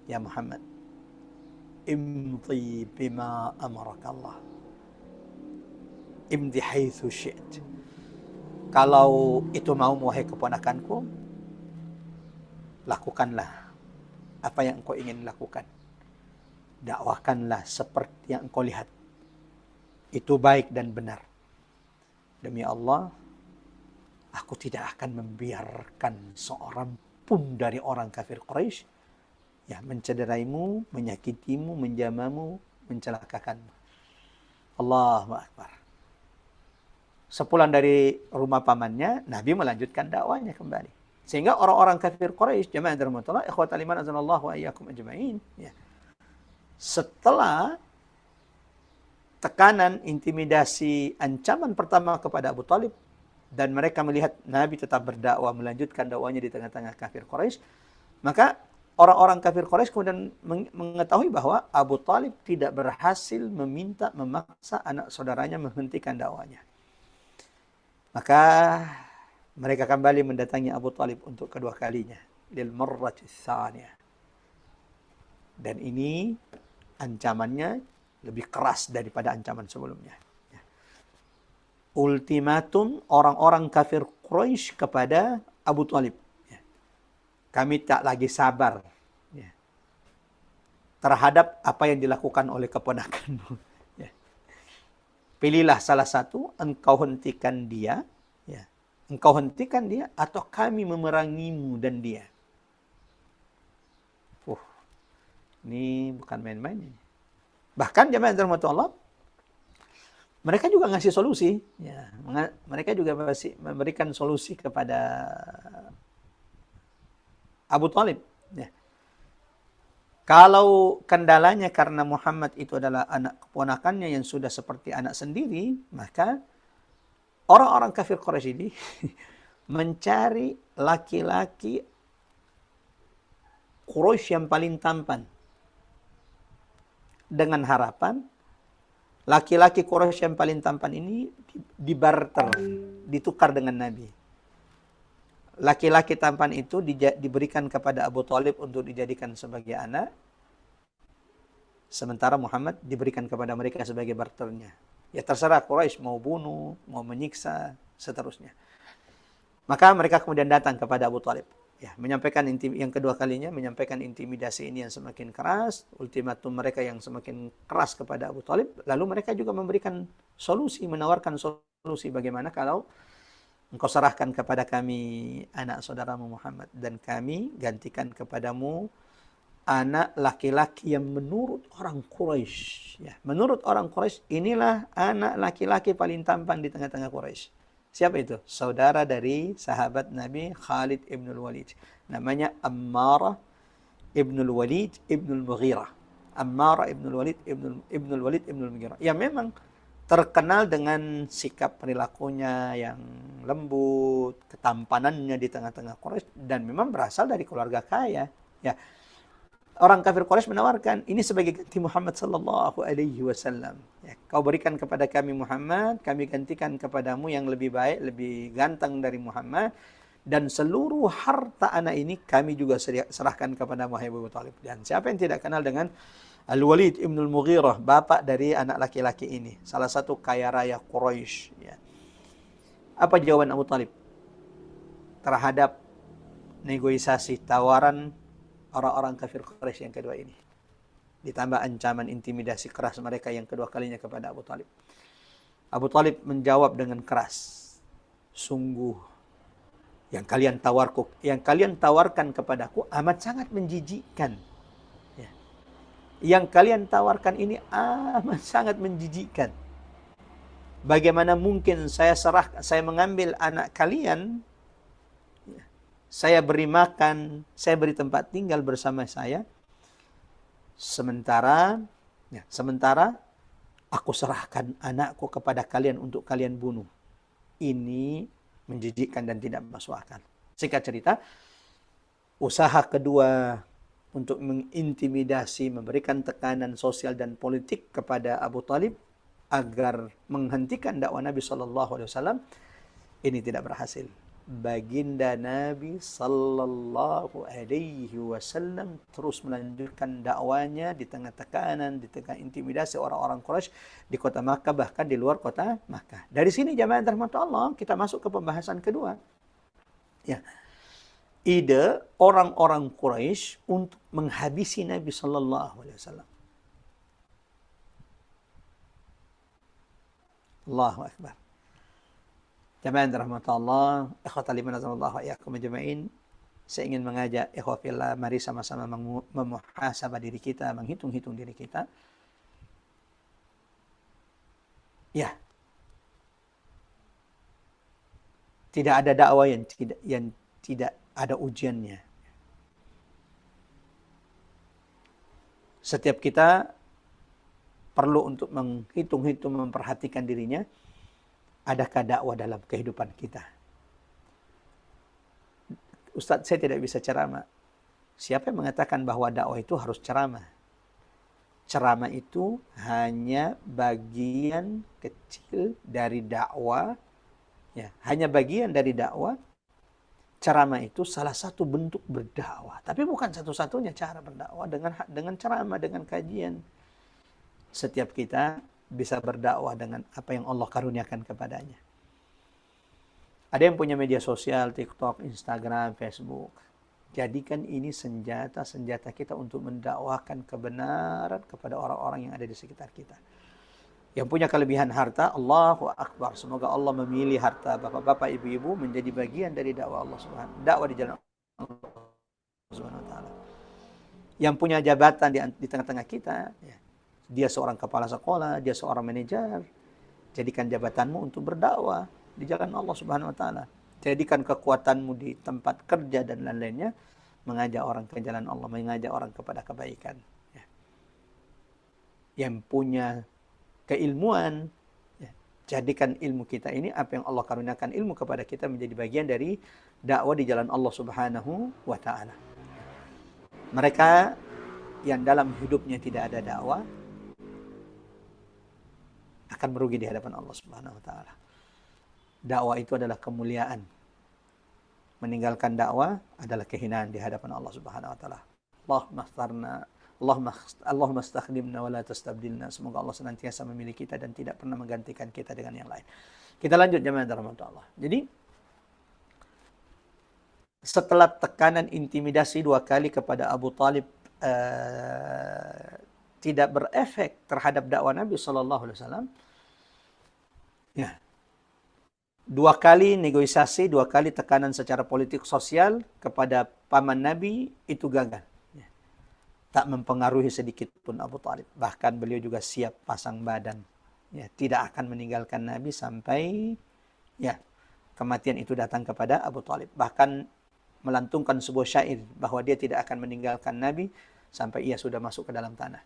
"Ya Muhammad, imdi bima amarak Allah. Imdi haitsu syi'ta." Kalau itu mau, wahai keponakanku, lakukanlah apa yang engkau ingin lakukan. Dakwakanlah seperti yang engkau lihat. Itu baik dan benar. Demi Allah, aku tidak akan membiarkan seorang pun dari orang kafir Quraisy ya mencederaimu, menyakitimu, menjamamu, mencelakakanmu. Allahu Akbar. Sepulang dari rumah pamannya, Nabi melanjutkan dakwanya kembali. Sehingga orang-orang kafir Quraisy, jamaah dirahmatullah, ikhwatal iman azanallahu wa iyyakum ajma'in, ya. Setelah tekanan, intimidasi, ancaman pertama kepada Abu Talib, dan mereka melihat Nabi tetap berdakwah, melanjutkan dakwanya di tengah-tengah kafir Quraisy, maka orang-orang kafir Quraisy kemudian mengetahui bahwa Abu Talib tidak berhasil memaksa anak saudaranya menghentikan dakwanya. Maka mereka kembali mendatangi Abu Talib untuk kedua kalinya, lil marrati tsaniyah. Dan ini ancamannya lebih keras daripada ancaman sebelumnya. Ultimatum orang-orang kafir Quraisy kepada Abu Talib. Kami tak lagi sabar terhadap apa yang dilakukan oleh keponakanmu. Pilihlah salah satu, engkau hentikan dia, engkau hentikan dia, atau kami memerangimu dan dia. Ini bukan main-main ini. Bahkan jemaah dirahmati Allah, mereka juga ngasih solusi. Ya, mereka juga masih memberikan solusi kepada Abu Talib. Ya. Kalau kendalanya karena Muhammad itu adalah anak keponakannya yang sudah seperti anak sendiri, maka orang-orang kafir Quraisy ini mencari laki-laki Quraisy yang paling tampan, dengan harapan laki-laki Quraisy yang paling tampan ini dibarter, ditukar dengan Nabi. Laki-laki tampan itu diberikan kepada Abu Talib untuk dijadikan sebagai anak, sementara Muhammad diberikan kepada mereka sebagai barternya. Ya terserah Quraisy mau bunuh, mau menyiksa, seterusnya. Maka mereka kemudian datang kepada Abu Talib. Ya, menyampaikan yang kedua kalinya, menyampaikan intimidasi ini yang semakin keras, ultimatum mereka yang semakin keras kepada Abu Talib. Lalu mereka juga memberikan solusi, menawarkan solusi bagaimana kalau engkau serahkan kepada kami anak saudaramu Muhammad, dan kami gantikan kepadamu anak laki-laki yang menurut orang Quraisy. Ya, menurut orang Quraisy, inilah anak laki-laki paling tampan di tengah-tengah Quraisy. Siapa itu? Saudara dari sahabat Nabi Khalid ibn al-Walid. Namanya Ammar ibn al-Walid ibn al-Mughirah. Ammar ibn al-Walid ibn al-Walid ibn al-Mughirah. Ya memang terkenal dengan sikap perilakunya yang lembut, ketampanannya di tengah-tengah Quraisy, dan memang berasal dari keluarga kaya. Ya. Orang kafir Quraisy menawarkan ini sebagai ganti Muhammad sallallahu alaihi wasallam. Ya, kau berikan kepada kami Muhammad, kami gantikan kepadamu yang lebih baik, lebih ganteng dari Muhammad, dan seluruh harta anak ini kami juga serahkan kepada Abu Talib. Dan siapa yang tidak kenal dengan Al-Walid ibn al-Mughirah, bapak dari anak laki-laki ini, salah satu kaya raya Quraisy. Ya. Apa jawaban Abu Talib terhadap negosiasi tawaran orang-orang kafir Quraisy yang kedua ini? Ditambah ancaman intimidasi keras mereka yang kedua kalinya kepada Abu Talib. Abu Talib menjawab dengan keras, sungguh yang kalian tawarkan kepadaku amat sangat menjijikkan. Ya. Yang kalian tawarkan ini amat sangat menjijikkan. Bagaimana mungkin saya mengambil anak kalian, saya beri makan, saya beri tempat tinggal bersama saya, sementara aku serahkan anakku kepada kalian untuk kalian bunuh. Ini menjijikkan dan tidak masuk akal. Singkat cerita, usaha kedua untuk mengintimidasi, memberikan tekanan sosial dan politik kepada Abu Talib agar menghentikan dakwah Nabi SAW, ini tidak berhasil. baginda Nabi sallallahu alaihi wasallam terus melanjutkan dakwanya di tengah tekanan, di tengah intimidasi orang-orang Quraisy di kota Makkah, bahkan di luar kota Makkah. Dari sini jamaah rahmat Allah, kita masuk ke pembahasan kedua. Ya. Ide orang-orang Quraisy untuk menghabisi Nabi sallallahu alaihi wasallam. Allahu akbar. Jamaah rahmat Allah, ikhwatal iman azallahu iyyakum ajma'in. Saya ingin mengajak ikhwah fillah, mari sama-sama memuhasabah diri kita, menghitung-hitung diri kita. Ya. Tidak ada dakwah yang tidak ada ujiannya. Setiap kita perlu untuk menghitung-hitung, memperhatikan dirinya. Adakah dakwah dalam kehidupan kita? Ustadz, saya tidak bisa ceramah. Siapa yang mengatakan bahwa dakwah itu harus ceramah? Ceramah itu hanya bagian kecil dari dakwah. Ya, hanya bagian dari dakwah. Ceramah itu salah satu bentuk berdakwah. Tapi bukan satu-satunya cara berdakwah dengan ceramah, dengan kajian. Setiap kita bisa berdakwah dengan apa yang Allah karuniakan kepadanya. Ada yang punya media sosial, TikTok, Instagram, Facebook. Jadikan ini senjata kita untuk mendakwahkan kebenaran kepada orang-orang yang ada di sekitar kita. Yang punya kelebihan harta, Allahu Akbar. Semoga Allah memilih harta bapak-bapak, ibu-ibu menjadi bagian dari dakwah Allah Subhanahu. Dakwah di jalan Allah Subhanahu wa taala. Yang punya jabatan di tengah-tengah kita, ya. Dia seorang kepala sekolah, dia seorang manajer. Jadikan jabatanmu untuk berdakwah di jalan Allah Subhanahu wa taala. Jadikan kekuatanmu di tempat kerja dan lain-lainnya mengajak orang ke jalan Allah, mengajak orang kepada kebaikan. Ya. Yang punya keilmuan, ya, jadikan ilmu kita ini, apa yang Allah karuniakan ilmu kepada kita, menjadi bagian dari dakwah di jalan Allah Subhanahu wa taala. Mereka yang dalam hidupnya tidak ada dakwah akan merugi di hadapan Allah Subhanahu wa taala. Dakwah itu adalah kemuliaan. Meninggalkan dakwah adalah kehinaan di hadapan Allah Subhanahu wa taala. Allahumma astakhdimna wa la tastabdilna. Semoga Allah senantiasa memilih kita dan tidak pernah menggantikan kita dengan yang lain. Kita lanjut jemaah rahmat Allah. Jadi setelah tekanan intimidasi 2 kali kepada Abu Talib tidak berefek terhadap dakwah Nabi sallallahu alaihi wasallam. Ya. 2 kali negosiasi, 2 kali tekanan secara politik sosial kepada paman Nabi itu gagal. Ya. Tak mempengaruhi sedikit pun Abu Talib. Bahkan beliau juga siap pasang badan. Ya, tidak akan meninggalkan Nabi sampai ya kematian itu datang kepada Abu Talib. Bahkan melantungkan sebuah syair bahwa dia tidak akan meninggalkan Nabi sampai ia sudah masuk ke dalam tanah.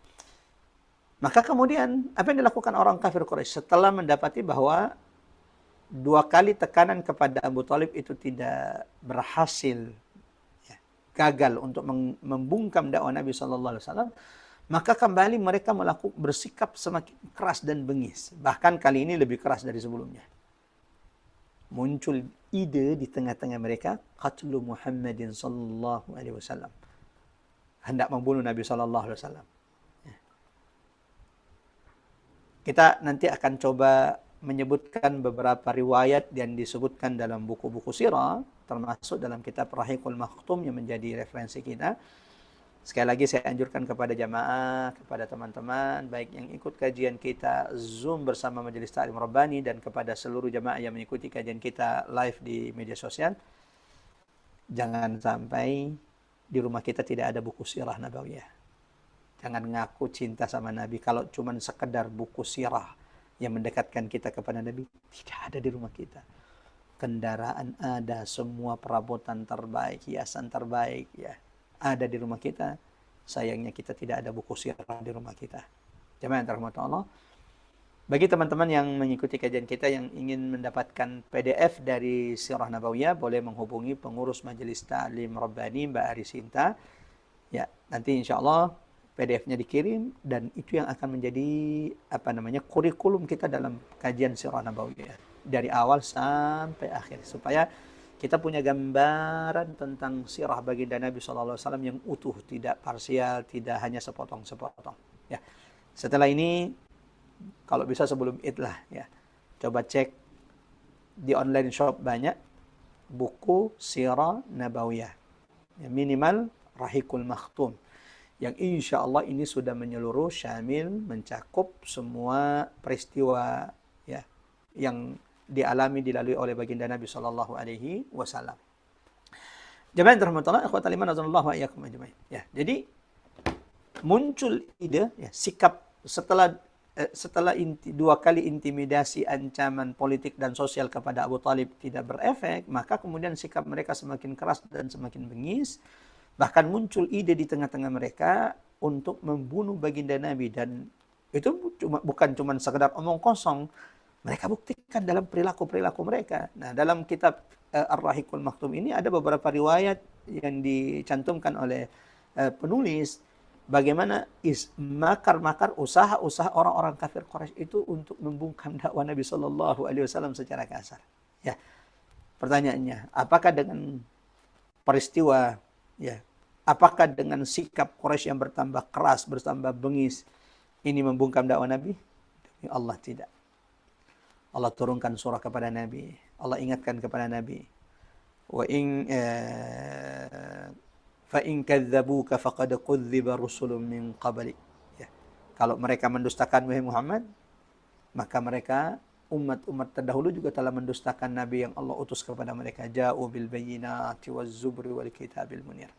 Maka kemudian apa yang dilakukan orang kafir Quraisy setelah mendapati bahwa 2 kali tekanan kepada Abu Talib itu tidak berhasil, ya, gagal untuk membungkam dakwah Nabi SAW, maka kembali mereka bersikap semakin keras dan bengis. Bahkan kali ini lebih keras dari sebelumnya. Muncul ide di tengah-tengah mereka, qatlu Muhammadin sallallahu alaihi wasallam. Hendak membunuh Nabi sallallahu alaihi wasallam. Kita nanti akan coba menyebutkan beberapa riwayat yang disebutkan dalam buku-buku sirah, termasuk dalam kitab Rahiqul Makhtum yang menjadi referensi kita. Sekali lagi saya anjurkan kepada jamaah, kepada teman-teman, baik yang ikut kajian kita Zoom bersama Majelis Ta'lim Rabbani dan kepada seluruh jamaah yang mengikuti kajian kita live di media sosial. Jangan sampai di rumah kita tidak ada buku sirah nabawiyah. Jangan ngaku cinta sama Nabi kalau cuma sekedar buku sirah yang mendekatkan kita kepada Nabi. Tidak ada di rumah kita. Kendaraan ada, semua perabotan terbaik, hiasan terbaik, ya, ada di rumah kita. Sayangnya kita tidak ada buku sirah di rumah kita. Jemaah rahmat Allah. Bagi teman-teman yang mengikuti kajian kita yang ingin mendapatkan PDF dari Sirah Nabawiyah, boleh menghubungi pengurus Majelis Ta'lim Rabbani Mbak Arisinta. Ya, nanti insya Allah PDF-nya dikirim dan itu yang akan menjadi kurikulum kita dalam kajian Sirah Nabawiyah dari awal sampai akhir, supaya kita punya gambaran tentang sirah baginda Nabi SAW yang utuh, tidak parsial, tidak hanya sepotong-sepotong. Ya. Setelah ini, kalau bisa sebelum Id lah, ya, coba cek di online shop banyak buku sirah nabawiyah. Ya, minimal Rahikul Makhtum. Yang insya Allah ini sudah menyeluruh, syamil, mencakup semua peristiwa ya yang dialami dilalui oleh baginda Nabi Shallallahu Alaihi Wasallam. Jemaah yang dirahmati ikhwatal iman azanallahu wa iyyakum ajmain. Ya, jadi muncul ide ya, sikap setelah dua kali intimidasi, ancaman politik dan sosial kepada Abu Talib tidak berefek, maka kemudian sikap mereka semakin keras dan semakin bengis. Bahkan muncul ide di tengah-tengah mereka untuk membunuh baginda Nabi, dan itu bukan cuma sekedar omong kosong. Mereka buktikan dalam perilaku-perilaku mereka. Nah, dalam kitab Ar-Rahikul Maktum ini ada beberapa riwayat yang dicantumkan oleh penulis bagaimana makar-makar usaha-usaha orang-orang kafir Quraisy itu untuk membungkam dakwah Nabi Shallallahu Alaihi Wasallam secara kasar. Ya, pertanyaannya, apakah dengan peristiwa ya, apakah dengan sikap Quraisy yang bertambah keras, bertambah bengis, ini membungkam dakwah Nabi? Demi Allah tidak. Allah turunkan surah kepada Nabi. Allah ingatkan kepada Nabi. Wa in fa in kadzdzabuka faqad kudziba rusulun min qabli. Ya. Kalau mereka mendustakan wahai Muhammad, maka mereka umat-umat terdahulu juga telah mendustakan Nabi yang Allah utus kepada mereka. Ja'u bil bayyinati waz zubri wal kitabil munir.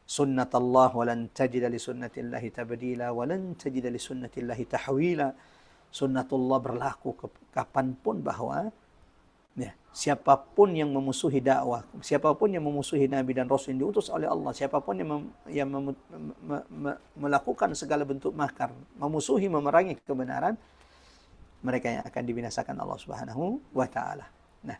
Sunnatullah wa lan tajida li sunnatillahi tabdila wa lan tajida li sunnatillahi tahwila. Sunnatullah berlaku kapanpun bahwa ya, siapapun yang memusuhi dakwah, siapapun yang memusuhi Nabi dan Rasul yang diutus oleh Allah, siapapun yang melakukan segala bentuk makar, memusuhi, memerangi kebenaran, mereka yang akan dibinasakan Allah Subhanahu wa taala. Nah,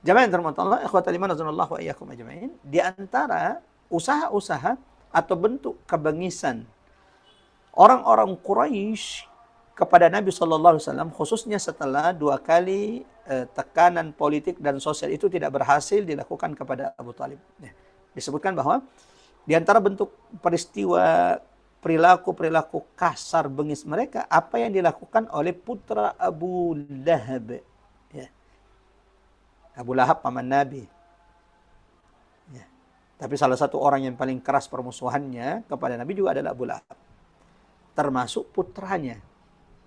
jamaah yang dirahmati Allah, ikhwatal iman azanallahu wa iyyakum ajmain, di antara usaha-usaha atau bentuk kebengisan orang-orang Quraisy kepada Nabi Shallallahu Alaihi Wasallam, khususnya setelah dua kali tekanan politik dan sosial itu tidak berhasil dilakukan kepada Abu Talib. Ya, disebutkan bahwa di antara bentuk peristiwa perilaku kasar bengis mereka, apa yang dilakukan oleh putra Abu Lahab. Ya. Abu Lahab paman Nabi. Ya. Tapi salah satu orang yang paling keras permusuhannya kepada Nabi juga adalah Abu Lahab. Termasuk putranya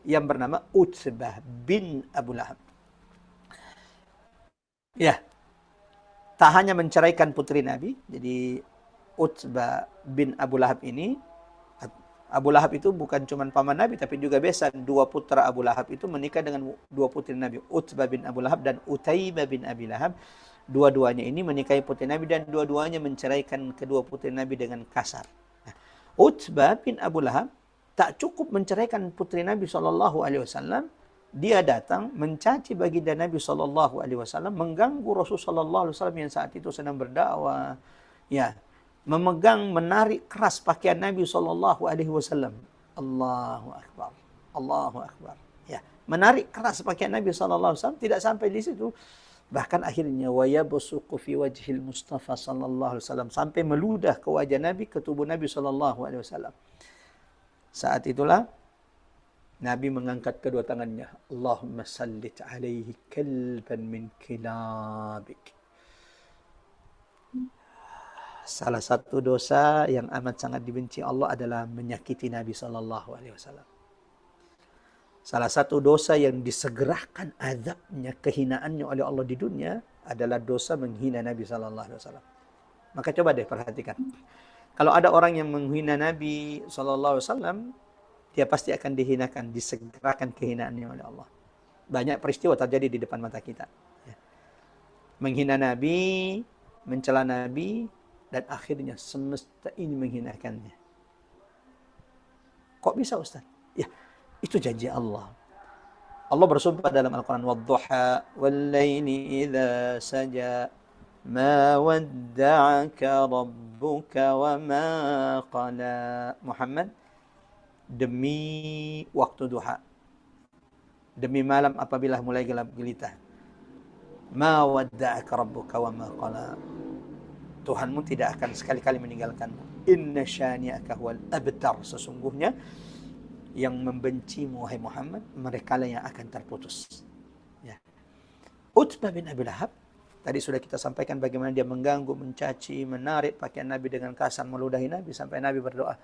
yang bernama Utsbah bin Abu Lahab. Ya, tak hanya menceraikan putri Nabi, jadi Utsbah bin Abu Lahab ini, Abu Lahab itu bukan cuma paman Nabi, tapi juga besan dua putra Abu Lahab itu menikah dengan dua putri Nabi, Utsbah bin Abu Lahab dan Utaibah bin Abi Lahab. Dua-duanya ini menikahi putri Nabi dan dua-duanya menceraikan kedua putri Nabi dengan kasar. Nah, Utsbah bin Abu Lahab tak cukup menceraikan putri Nabi SAW, dia datang mencaci baginda Nabi SAW, mengganggu Rasulullah SAW yang saat itu sedang berdakwah, ya, menarik keras pakaian Nabi SAW. Allahu Akbar, Allahu Akbar. Ya, menarik keras pakaian Nabi SAW. Tidak sampai di situ, bahkan akhirnya wayabsuqu fi wajhil Mustafa sallallahu alaihi wasallam, sampai meludah ke wajah Nabi, ke tubuh Nabi sallallahu alaihi wasallam. Saat itulah Nabi mengangkat kedua tangannya. Allahumma sallit alaihi kalban min kilabik. Salah satu dosa yang amat sangat dibenci Allah adalah menyakiti Nabi sallallahu alaihi wasallam. Salah satu dosa yang disegerakan azabnya, kehinaannya oleh Allah di dunia adalah dosa menghina Nabi sallallahu alaihi wasallam. Maka coba deh perhatikan. Kalau ada orang yang menghina Nabi SAW, dia pasti akan dihinakan, disegerakan kehinaannya oleh Allah. Banyak peristiwa terjadi di depan mata kita. Ya. Menghina Nabi, mencela Nabi, dan akhirnya semesta ini menghinakannya. Kok bisa Ustaz? Ya, itu janji Allah. Allah bersumpah dalam Al-Quran, وَالضُّحَى وَاللَّيْلِ إِذَا سَجَى ما ودعك ربك وما قلى. Muhammad, demi waktu duha, demi malam apabila mulai gelap gelita, Ma wadda'aka rabbuka wa ma qala. Tuhanmu tidak akan sekali-kali meninggalkanmu. Inna syani'aka huwal abtar. Sesungguhnya yang membencimu wahai Muhammad, mereka lah yang akan terputus. Ya. Utbah bin Abi Lahab, tadi sudah kita sampaikan bagaimana dia mengganggu, mencaci, menarik pakaian Nabi dengan kasar, meludahi Nabi sampai Nabi berdoa,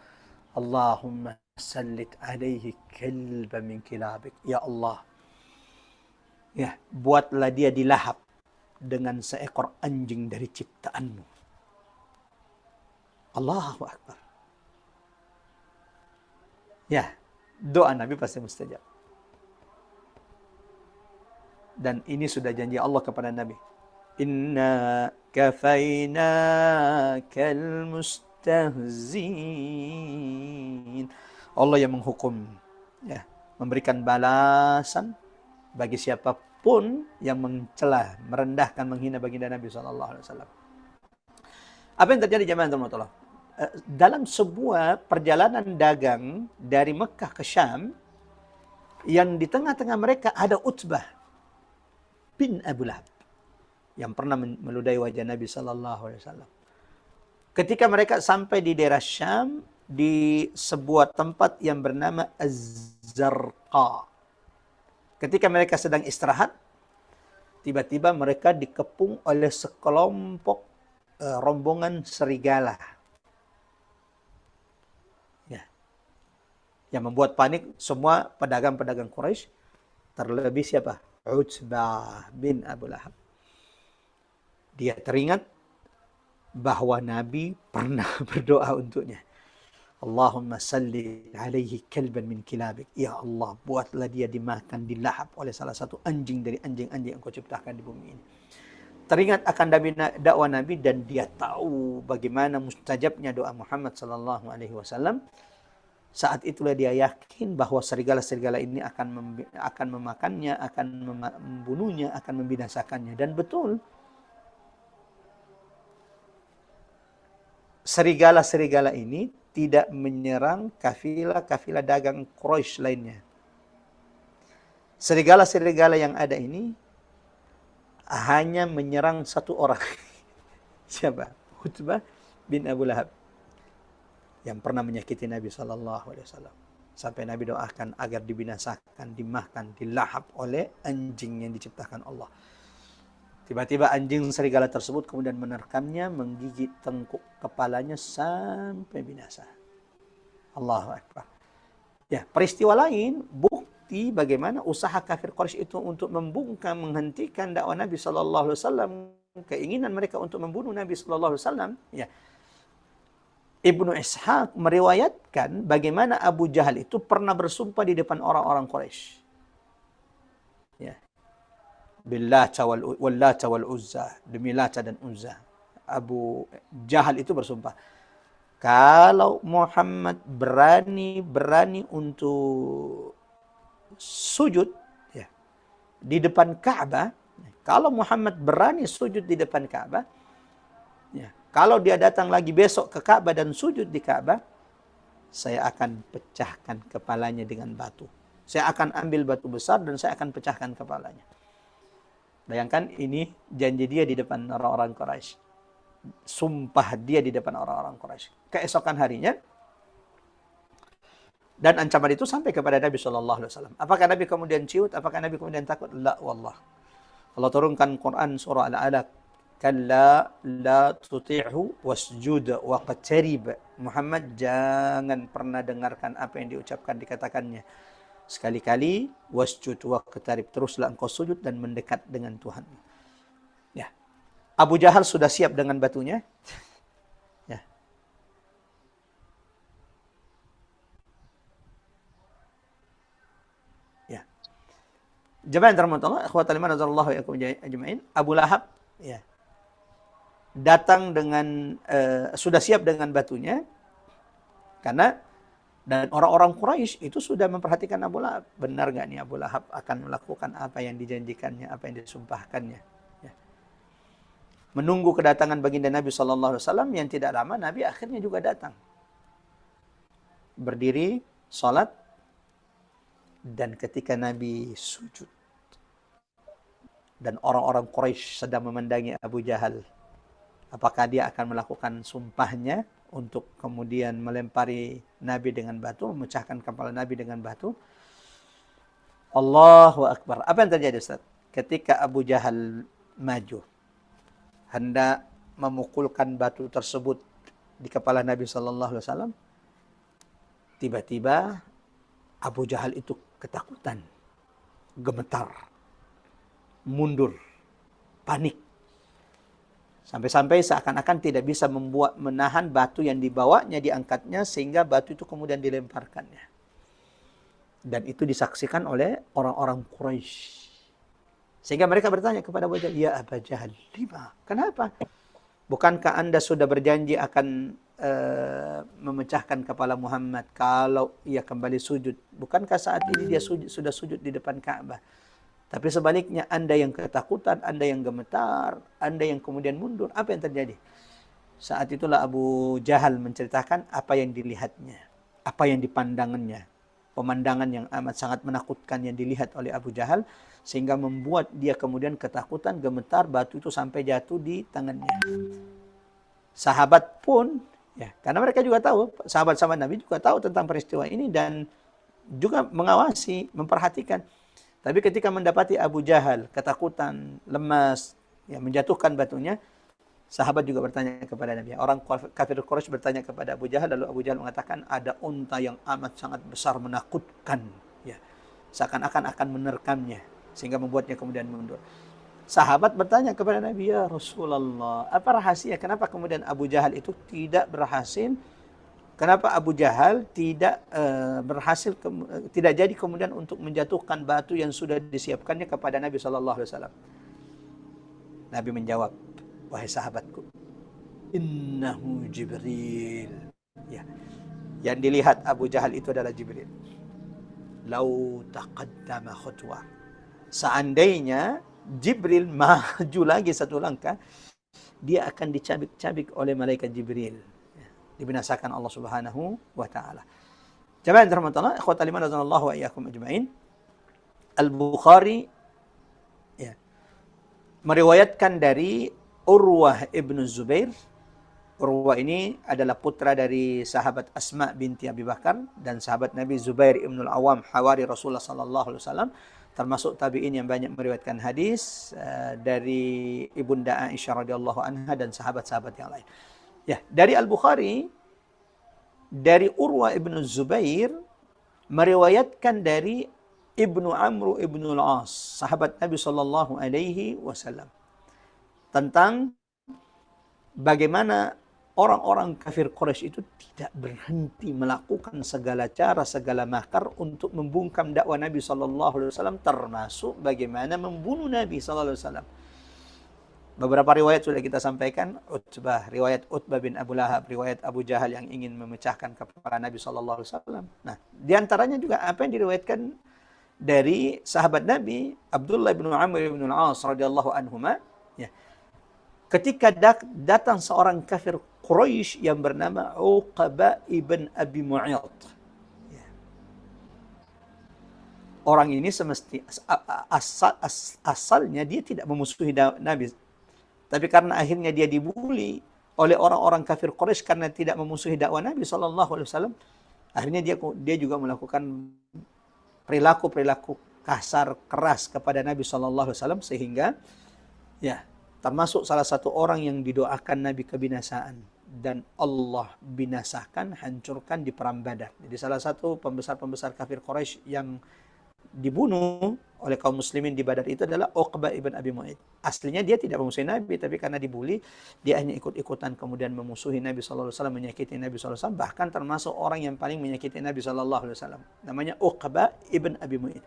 Allahumma sallit alaihi kalba min kilabik. Ya Allah, ya, buatlah dia dilahap dengan seekor anjing dari ciptaanmu. Allahu Akbar. Ya, doa Nabi pasti mustajab. Dan ini sudah janji Allah kepada Nabi. Inna kafainakal mustahzin. Allah yang menghukum, ya, memberikan balasan bagi siapapun yang mencela, merendahkan, menghina baginda Nabi SAW. Apa yang terjadi jemaah Allah? Dalam sebuah perjalanan dagang dari Mekah ke Syam, yang di tengah-tengah mereka ada Utbah bin Abu Lahab yang pernah meludahi wajah Nabi SAW. Ketika mereka sampai di daerah Syam, di sebuah tempat yang bernama Az-Zarqa, ketika mereka sedang istirahat, tiba-tiba mereka dikepung oleh sekelompok rombongan serigala. Ya. Yang membuat panik semua pedagang-pedagang Quraisy, terlebih siapa? Utbah bin Abu Lahab. Dia teringat bahwa Nabi pernah berdoa untuknya. Allahumma salli alaihi kalban min kilabik. Ya Allah, buatlah dia dimakan, dilahap oleh salah satu anjing dari anjing-anjing yang kau ciptakan di bumi ini. Teringat akan dakwah Nabi dan dia tahu bagaimana mustajabnya doa Muhammad sallallahu alaihi wasallam. Saat itulah dia yakin bahwa serigala-serigala ini akan memakannya, akan membunuhnya, akan membinasakannya. Dan betul, serigala-serigala ini tidak menyerang kafilah-kafilah dagang Quraisy lainnya. Serigala-serigala yang ada ini hanya menyerang satu orang. Siapa? Utbah bin Abu Lahab, yang pernah menyakiti Nabi SAW. Sampai Nabi doakan agar dibinasakan, dimakan, dilahap oleh anjing yang diciptakan Allah. Tiba-tiba anjing serigala tersebut kemudian menerkamnya, menggigit tengkuk kepalanya sampai binasa. Allahu Akbar. Ya, peristiwa lain, bukti bagaimana usaha kafir Quraisy itu untuk membungkam, menghentikan dakwah Nabi SAW, keinginan mereka untuk membunuh Nabi SAW. Ya, Ibnu Ishaq meriwayatkan bagaimana Abu Jahal itu pernah bersumpah di depan orang-orang Quraisy. Ya. Billata wal Uzza, demi Lata dan Uzza. Abu Jahal itu bersumpah, kalau Muhammad berani untuk sujud, ya, di depan Ka'bah, kalau Muhammad berani sujud di depan Ka'bah, ya, kalau dia datang lagi besok ke Ka'bah dan sujud di Ka'bah, saya akan pecahkan kepalanya dengan batu. Saya akan ambil batu besar dan saya akan pecahkan kepalanya. Bayangkan, ini janji dia di depan orang-orang Quraisy. Sumpah dia di depan orang-orang Quraisy. Keesokan harinya, dan ancaman itu sampai kepada Nabi SAW. Apakah Nabi kemudian ciut? Apakah Nabi kemudian takut? La wallah. Allah turunkan Quran surah Al-Alaq. Kalla la tuti'hu wasjud waqtarib. Muhammad, jangan pernah dengarkan apa yang diucapkan, dikatakannya. Sekali-kali wasjud waqtarib, teruslah engkau sujud dan mendekat dengan Tuhan. Ya. Abu Jahal sudah siap dengan batunya. Ya. Ya. Jemaah yang dirahmati Allah, ikhwatal iman azallahu wa yakum ajmain. Abu Lahab, ya, datang dengan sudah siap dengan batunya, karena dan orang-orang Quraisy itu sudah memperhatikan Abu Lahab. Benar nggak nih Abu Lahab akan melakukan apa yang dijanjikannya, apa yang disumpahkannya. Ya. Menunggu kedatangan baginda Nabi SAW, yang tidak lama Nabi akhirnya juga datang. Berdiri, salat, dan ketika Nabi sujud, dan orang-orang Quraisy sedang memandangi Abu Jahal. Apakah dia akan melakukan sumpahnya untuk kemudian melempari Nabi dengan batu, memecahkan kepala Nabi dengan batu? Allahu Akbar. Apa yang terjadi, Ustaz? Ketika Abu Jahal maju, hendak memukulkan batu tersebut di kepala Nabi Sallallahu Alaihi Wasallam, tiba-tiba Abu Jahal itu ketakutan, gemetar, mundur, panik. Sampai-sampai seakan-akan tidak bisa menahan batu yang dibawanya, diangkatnya, sehingga batu itu kemudian dilemparkannya. Dan itu disaksikan oleh orang-orang Quraisy. Sehingga mereka bertanya kepada Abu Jahal, "Ya Abu Jahal, lima? Kenapa? Bukankah Anda sudah berjanji akan memecahkan kepala Muhammad kalau ia kembali sujud? Bukankah saat ini dia sudah sujud di depan Ka'bah? Tapi sebaliknya Anda yang ketakutan, Anda yang gemetar, Anda yang kemudian mundur. Apa yang terjadi?" Saat itulah Abu Jahal menceritakan apa yang dilihatnya, apa yang dipandangannya. Pemandangan yang amat sangat menakutkan yang dilihat oleh Abu Jahal, sehingga membuat dia kemudian ketakutan, gemetar, batu itu sampai jatuh di tangannya. Sahabat pun, ya, karena mereka juga tahu, sahabat-sahabat Nabi juga tahu tentang peristiwa ini dan juga mengawasi, memperhatikan. Tapi ketika mendapati Abu Jahal ketakutan, lemas, ya, menjatuhkan batunya, sahabat juga bertanya kepada Nabi. Orang kafir Quraisy bertanya kepada Abu Jahal, lalu Abu Jahal mengatakan ada unta yang amat sangat besar menakutkan, ya, seakan-akan akan menerkamnya, sehingga membuatnya kemudian mundur. Sahabat bertanya kepada Nabi, "Ya Rasulullah, apa rahasia? Kenapa kemudian Abu Jahal itu tidak berhasil? Kenapa Abu Jahal tidak berhasil, tidak jadi kemudian untuk menjatuhkan batu yang sudah disiapkannya kepada Nabi Sallallahu Alaihi Wasallam?" Nabi menjawab, "Wahai sahabatku, innahu Jibril." Ya, yang dilihat Abu Jahal itu adalah Jibril. Lau taqaddama khutwah. Seandainya Jibril maju lagi satu langkah, dia akan dicabik-cabik oleh malaikat Jibril. Dibinasakan Allah Subhanahu wa taala. Jamaah yang dirahmati Allah, ikhwatal iman radhiyallahu wa iyyakum ajmain. Al-Bukhari, ya, meriwayatkan dari Urwah ibnu Zubair. Urwah ini adalah putra dari sahabat Asma binti Abi Bakar dan sahabat Nabi Zubair ibnul Awam, hawari Rasulullah sallallahu alaihi wasallam, termasuk tabi'in yang banyak meriwayatkan hadis dari Ibunda Aisyah radhiyallahu anha dan sahabat-sahabat yang lain. Ya, dari Al-Bukhari, dari Urwah ibnu Zubair, meriwayatkan dari Ibnu Amr ibnu al-As, sahabat Nabi sallallahu alaihi wasallam, tentang bagaimana orang-orang kafir Quraisy itu tidak berhenti melakukan segala cara, segala makar untuk membungkam dakwah Nabi sallallahu alaihi wasallam, termasuk bagaimana membunuh Nabi sallallahu alaihi wasallam. Beberapa riwayat sudah kita sampaikan, riwayat Utbah bin Abu Lahab, riwayat Abu Jahal yang ingin memecahkan kepala Nabi sallallahu alaihi wasallam. Nah, di antaranya juga apa yang diriwayatkan dari sahabat Nabi Abdullah bin Amr bin al-As radhiyallahu anhuma, ya. Ketika datang seorang kafir Quraisy yang bernama Uqbah ibn Abi Mu'ayth. Ya. Orang ini asalnya dia tidak memusuhi Nabi. Tapi karena akhirnya dia dibuli oleh orang-orang kafir Quraisy karena tidak memusuhi dakwah Nabi SAW, akhirnya dia juga melakukan perilaku kasar, keras kepada Nabi SAW, sehingga ya termasuk salah satu orang yang didoakan Nabi kebinasaan dan Allah binasakan, hancurkan di perang Badar. Jadi salah satu pembesar-pembesar kafir Quraisy yang dibunuh oleh kaum muslimin di Badar itu adalah Uqbah ibn Abi Mu'ayth. Aslinya dia tidak memusuhi Nabi, tapi karena dibuli, dia hanya ikut-ikutan kemudian memusuhi Nabi SAW, menyakiti Nabi SAW, bahkan termasuk orang yang paling menyakiti Nabi SAW. Namanya Uqbah ibn Abi Mu'ayth.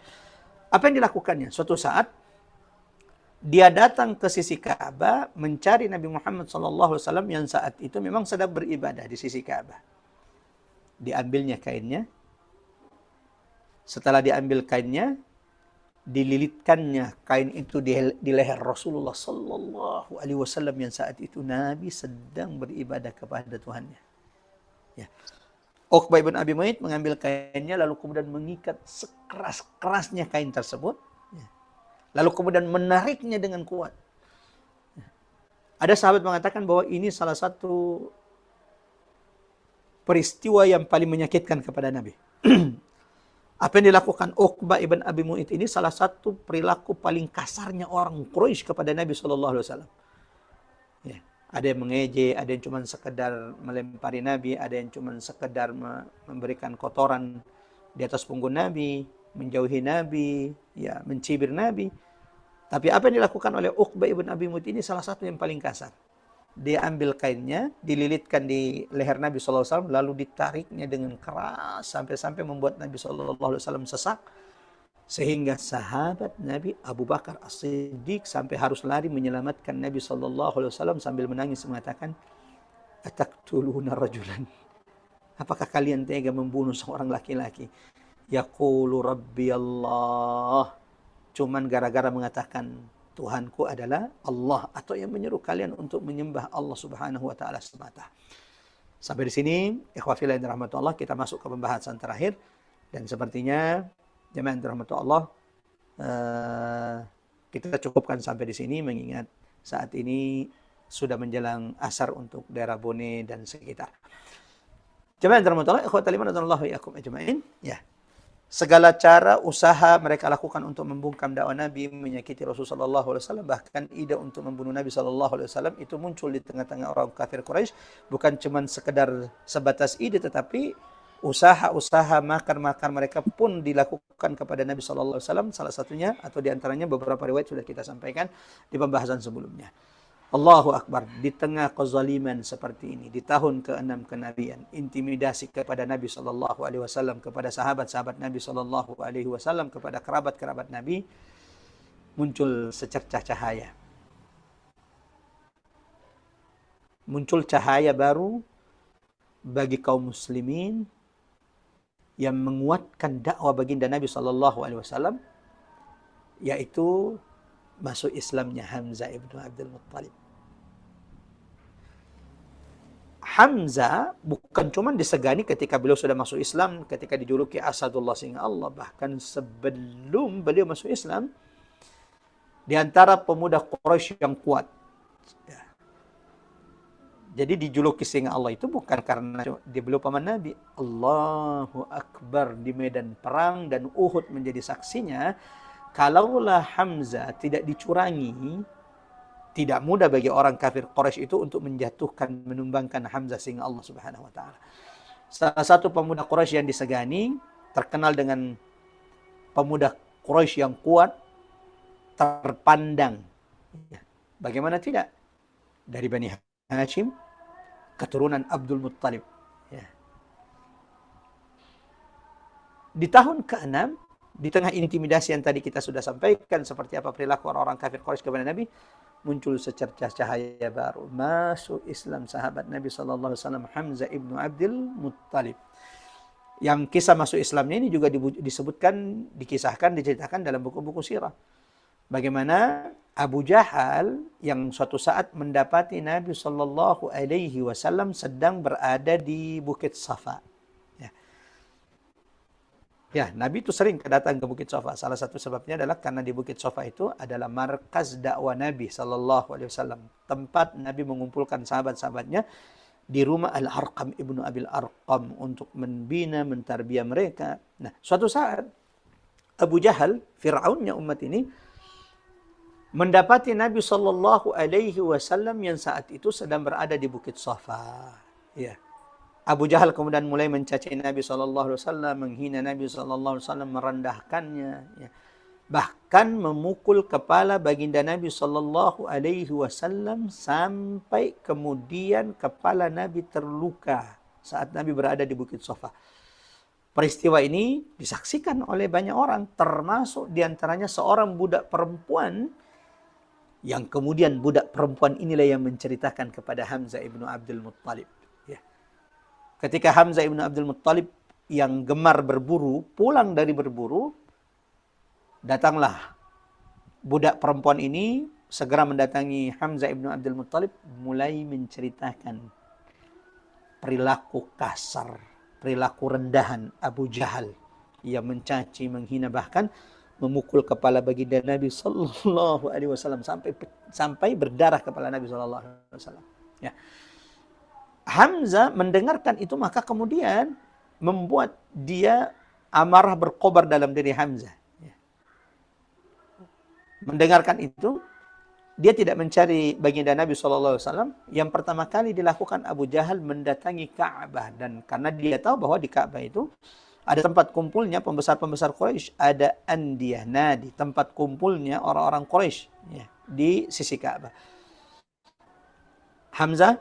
Apa yang dilakukannya? Suatu saat, dia datang ke sisi Ka'bah mencari Nabi Muhammad SAW yang saat itu memang sedang beribadah di sisi Ka'bah. Diambilnya kainnya. Setelah diambil kainnya, dililitkannya kain itu di leher Rasulullah sallallahu alaihi wasallam yang saat itu Nabi sedang beribadah kepada Tuhannya. Ya. Uqbah bin Abi Mu'ayth mengambil kainnya lalu kemudian mengikat sekeras-kerasnya kain tersebut. Ya. Lalu kemudian menariknya dengan kuat. Ada sahabat mengatakan bahwa ini salah satu peristiwa yang paling menyakitkan kepada Nabi. Apa yang dilakukan Uqbah ibn Abi Mu'ayt ini salah satu perilaku paling kasarnya orang Quraisy kepada Nabi SAW. Ya. Ada yang mengejek, ada yang cuma sekedar melempari Nabi, ada yang cuma sekedar memberikan kotoran di atas punggung Nabi, menjauhi Nabi, ya, mencibir Nabi. Tapi apa yang dilakukan oleh Uqbah ibn Abi Mu'ayt ini salah satu yang paling kasar. Dia ambil kainnya, dililitkan di leher Nabi SAW, lalu ditariknya dengan keras sampai-sampai membuat Nabi SAW sesak. Sehingga sahabat Nabi Abu Bakar As-Siddiq sampai harus lari menyelamatkan Nabi SAW sambil menangis mengatakan, "Ataktuluna rajulan?" Apakah kalian tega membunuh seorang laki-laki? Yaqulu Rabbi Allah. Cuman gara-gara mengatakan Tuhanku adalah Allah, atau yang menyuruh kalian untuk menyembah Allah Subhanahu wa taala semata. Sampai di sini, ikhwah fillah yang dirahmati Allah, kita masuk ke pembahasan terakhir, dan sepertinya jemaah yang dirahmati Allah, kita cukupkan sampai di sini mengingat saat ini sudah menjelang asar untuk daerah Bone dan sekitar. Jemaah yang dirahmati Allah, ikhwatal iman radhiyallahu iyyakum ajmain, ya. Segala cara usaha mereka lakukan untuk membungkam dakwah Nabi, menyakiti Rasulullah SAW, bahkan ide untuk membunuh Nabi SAW itu muncul di tengah-tengah orang kafir Quraisy, bukan cuma sekedar sebatas ide, tetapi usaha-usaha makar-makar mereka pun dilakukan kepada Nabi SAW. Salah satunya atau diantaranya beberapa riwayat sudah kita sampaikan di pembahasan sebelumnya. Allahu Akbar, di tengah kezaliman seperti ini, di tahun ke-6 kenabian, intimidasi kepada Nabi SAW, kepada sahabat-sahabat Nabi SAW, kepada kerabat-kerabat Nabi, muncul secercah cahaya. Muncul cahaya baru bagi kaum muslimin yang menguatkan dakwah baginda Nabi SAW, yaitu masuk Islamnya Hamzah ibnu Abdul Muttalib. Hamzah bukan cuma disegani ketika beliau sudah masuk Islam, ketika dijuluki Asadullah singa Allah, bahkan sebelum beliau masuk Islam, di antara pemuda Quraisy yang kuat. Ya. Jadi dijuluki singa Allah itu bukan karena dia beliau paman Nabi. Allahu Akbar, di medan perang dan Uhud menjadi saksinya. Kalaulah Hamzah tidak dicurangi, tidak mudah bagi orang kafir Quraisy itu untuk menjatuhkan, menumbangkan Hamzah singa Allah Subhanahu wa taala. Salah satu pemuda Quraisy yang disegani, terkenal dengan pemuda Quraisy yang kuat, terpandang. Bagaimana tidak? Dari Bani Hashim, keturunan Abdul Muttalib. Ya. Di tahun ke-6, di tengah intimidasi yang tadi kita sudah sampaikan, seperti apa perilaku orang-orang kafir Quraisy kepada Nabi, muncul secercah cahaya baru. Masuk Islam sahabat Nabi SAW, Hamzah ibnu Abdul Muttalib. Yang kisah masuk Islamnya ini juga disebutkan, dikisahkan, diceritakan dalam buku-buku sirah. Bagaimana Abu Jahal yang suatu saat mendapati Nabi SAW sedang berada di Bukit Safa. Ya, Nabi itu sering datang ke Bukit Safa. Salah satu sebabnya adalah karena di Bukit Safa itu adalah markas dakwah Nabi SAW. Tempat Nabi mengumpulkan sahabat-sahabatnya di rumah Al-Arqam ibnu Abil Arqam untuk membina, mentarbiyah mereka. Nah, suatu saat Abu Jahal, Fir'aunnya umat ini, mendapati Nabi SAW yang saat itu sedang berada di Bukit Safa. Ya. Abu Jahal kemudian mulai mencaci Nabi SAW, menghina Nabi SAW, merendahkannya. Ya. Bahkan memukul kepala baginda Nabi SAW sampai kemudian kepala Nabi terluka saat Nabi berada di Bukit Safa. Peristiwa ini disaksikan oleh banyak orang, termasuk diantaranya seorang budak perempuan, yang kemudian budak perempuan inilah yang menceritakan kepada Hamzah ibnu Abdul Muttalib. Ketika Hamzah ibn Abdul Muttalib yang gemar berburu, pulang dari berburu, datanglah budak perempuan ini, segera mendatangi Hamzah ibn Abdul Muttalib, mulai menceritakan perilaku kasar, perilaku rendahan Abu Jahal yang mencaci, menghina, bahkan memukul kepala baginda Nabi Sallallahu Alaihi Wasallam sampai berdarah kepala Nabi Sallallahu Alaihi Wasallam. Ya. Hamzah mendengarkan itu maka kemudian membuat dia amarah berkobar dalam diri Hamzah. Ya. Mendengarkan itu, dia tidak mencari baginda Nabi SAW. Yang pertama kali dilakukan Abu Jahal mendatangi Ka'bah. Dan karena dia tahu bahwa di Ka'bah itu ada tempat kumpulnya pembesar-pembesar Quraisy, ada Andiyah Nadi, tempat kumpulnya orang-orang Quraisy ya, di sisi Ka'bah. Hamzah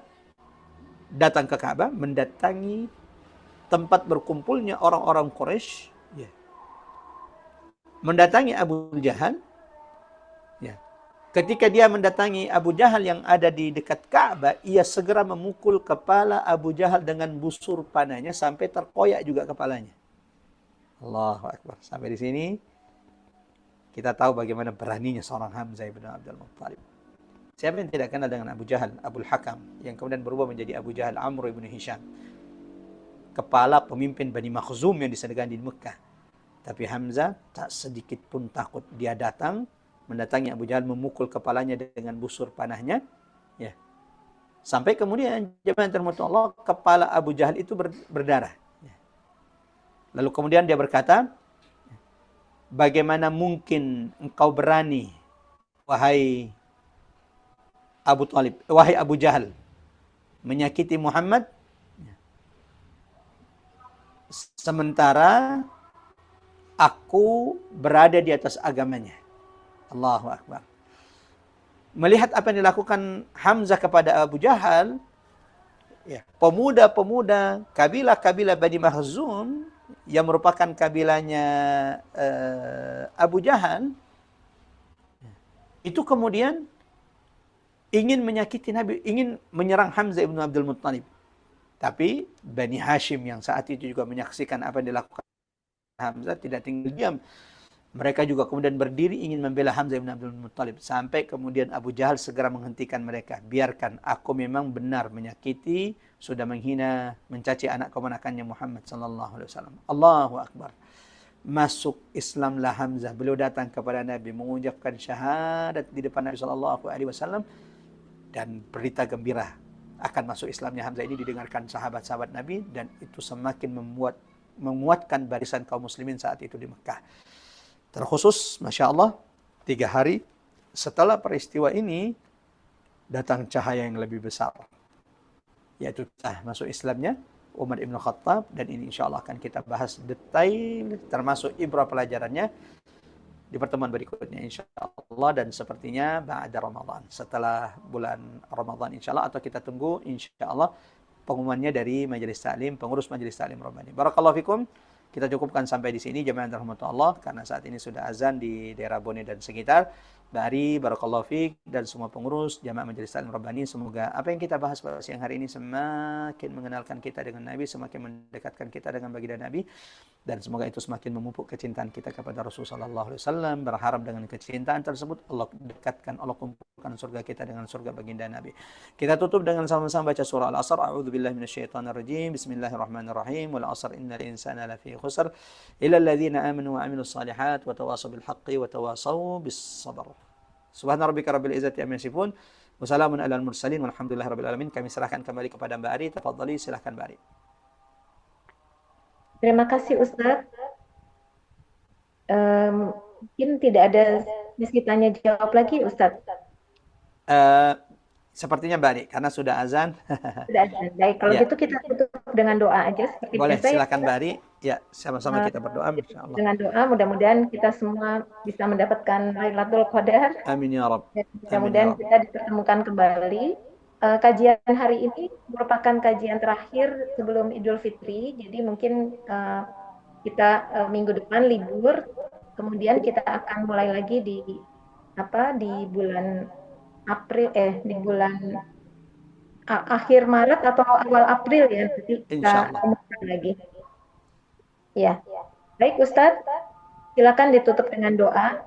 datang ke Ka'bah, mendatangi tempat berkumpulnya orang-orang Quraisy ya. Mendatangi Abu Jahal ya. Ketika dia mendatangi Abu Jahal yang ada di dekat Ka'bah, ia segera memukul kepala Abu Jahal dengan busur panahnya sampai terkoyak juga kepalanya. Allahu Akbar. Sampai di sini kita tahu bagaimana beraninya seorang Hamzah ibn Abdul Muttalib. Siapa yang tidak kenal dengan Abu Jahal, Abul Hakam, yang kemudian berubah menjadi Abu Jahal Amr ibn Hisham, kepala pemimpin Bani Makhzum yang disegani di Mekah. Tapi Hamzah tak sedikit pun takut. Dia datang mendatangi Abu Jahal, memukul kepalanya dengan busur panahnya ya. Sampai kemudian jemaah terhormat Allah, kepala Abu Jahal itu berdarah. Lalu kemudian dia berkata, bagaimana mungkin engkau berani, wahai Abu Talib, wahai Abu Jahal, menyakiti Muhammad, sementara aku berada di atas agamanya. Allahu Akbar. Melihat apa yang dilakukan Hamzah kepada Abu Jahal, ya, pemuda-pemuda kabilah-kabilah Bani Makhzum yang merupakan kabilahnya Abu Jahal, itu kemudian ingin menyakiti Nabi, ingin menyerang Hamzah ibn Abdul Muttalib. Tapi Bani Hashim yang saat itu juga menyaksikan apa yang dilakukan Hamzah tidak tinggal diam. Mereka juga kemudian berdiri ingin membela Hamzah ibn Abdul Muttalib. Sampai kemudian Abu Jahal segera menghentikan mereka. Biarkan, aku memang benar menyakiti, sudah menghina, mencaci anak keponakannya Muhammad sallallahu alaihi wasallam. Allahu Akbar. Masuk Islamlah Hamzah. Beliau datang kepada Nabi mengucapkan syahadat di depan Nabi sallallahu alaihi wasallam, dan berita gembira akan masuk Islamnya Hamzah ini didengarkan sahabat-sahabat Nabi, dan itu semakin menguatkan barisan kaum muslimin saat itu di Mekah. Terkhusus, Masya Allah, 3 hari setelah peristiwa ini, datang cahaya yang lebih besar. Yaitu masuk Islamnya Umar ibn Khattab, dan ini insya Allah akan kita bahas detail, termasuk ibrah pelajarannya di pertemuan berikutnya insya Allah, dan sepertinya ba'da Ramadan, setelah bulan Ramadan insya Allah, atau kita tunggu insya Allah pengumumannya dari Majelis Ta'lim, pengurus Majelis Ta'lim Rabbani. Barakallahu fikum. Kita cukupkan sampai di sini jemaah rahmatullah Allah, karena saat ini sudah azan di daerah Bone dan sekitar. Bari barakallahu fiik dan semua pengurus jamaah Majelis Ta'lim Rabbani, semoga apa yang kita bahas pada siang hari ini semakin mengenalkan kita dengan Nabi, semakin mendekatkan kita dengan baginda Nabi, dan semoga itu semakin memupuk kecintaan kita kepada Rasulullah sallallahu alaihi wasallam. Berharap dengan kecintaan tersebut Allah dekatkan, Allah kumpulkan surga kita dengan surga baginda Nabi. Kita tutup dengan sama-sama baca surah Al-Asr. A'udzubillahi minasyaitonirrajim. Bismillahirrahmanirrahim. Wal 'asr innal insana lafi khusr illa alladziina aamanu wa 'amilus shalihat wa tawashaw bil haqqi wa tawashaw bis sabr. Subhana rabbika rabbil izzati amma yasifun. Wassalamun alal mursalin walhamdulillahi rabbil alamin. Kami serahkan kembali kepada Mbak Ari. Tafadhali, silahkan Mbak Ari. Terima kasih Ustadz. Mungkin tidak ada sesi tanya jawab lagi Ustadz. Sepertinya Mbak Ari, karena sudah azan. Sudah azan. Baik, kalau gitu kita tutup dengan doa aja seperti boleh, biasa. silakan Mbak Ari. Ya, sama-sama kita berdoa insyaallah. Dengan doa mudah-mudahan kita semua bisa mendapatkan Lailatul Qadar. Amin ya Rabb. Mudah-mudahan kita dipertemukan kembali. Kajian hari ini merupakan kajian terakhir sebelum Idul Fitri. Jadi mungkin kita minggu depan libur. Kemudian kita akan mulai lagi di bulan April di bulan akhir Maret atau awal April ya, nanti kita temukan lagi. Ya, baik Ustadz, silakan ditutup dengan doa.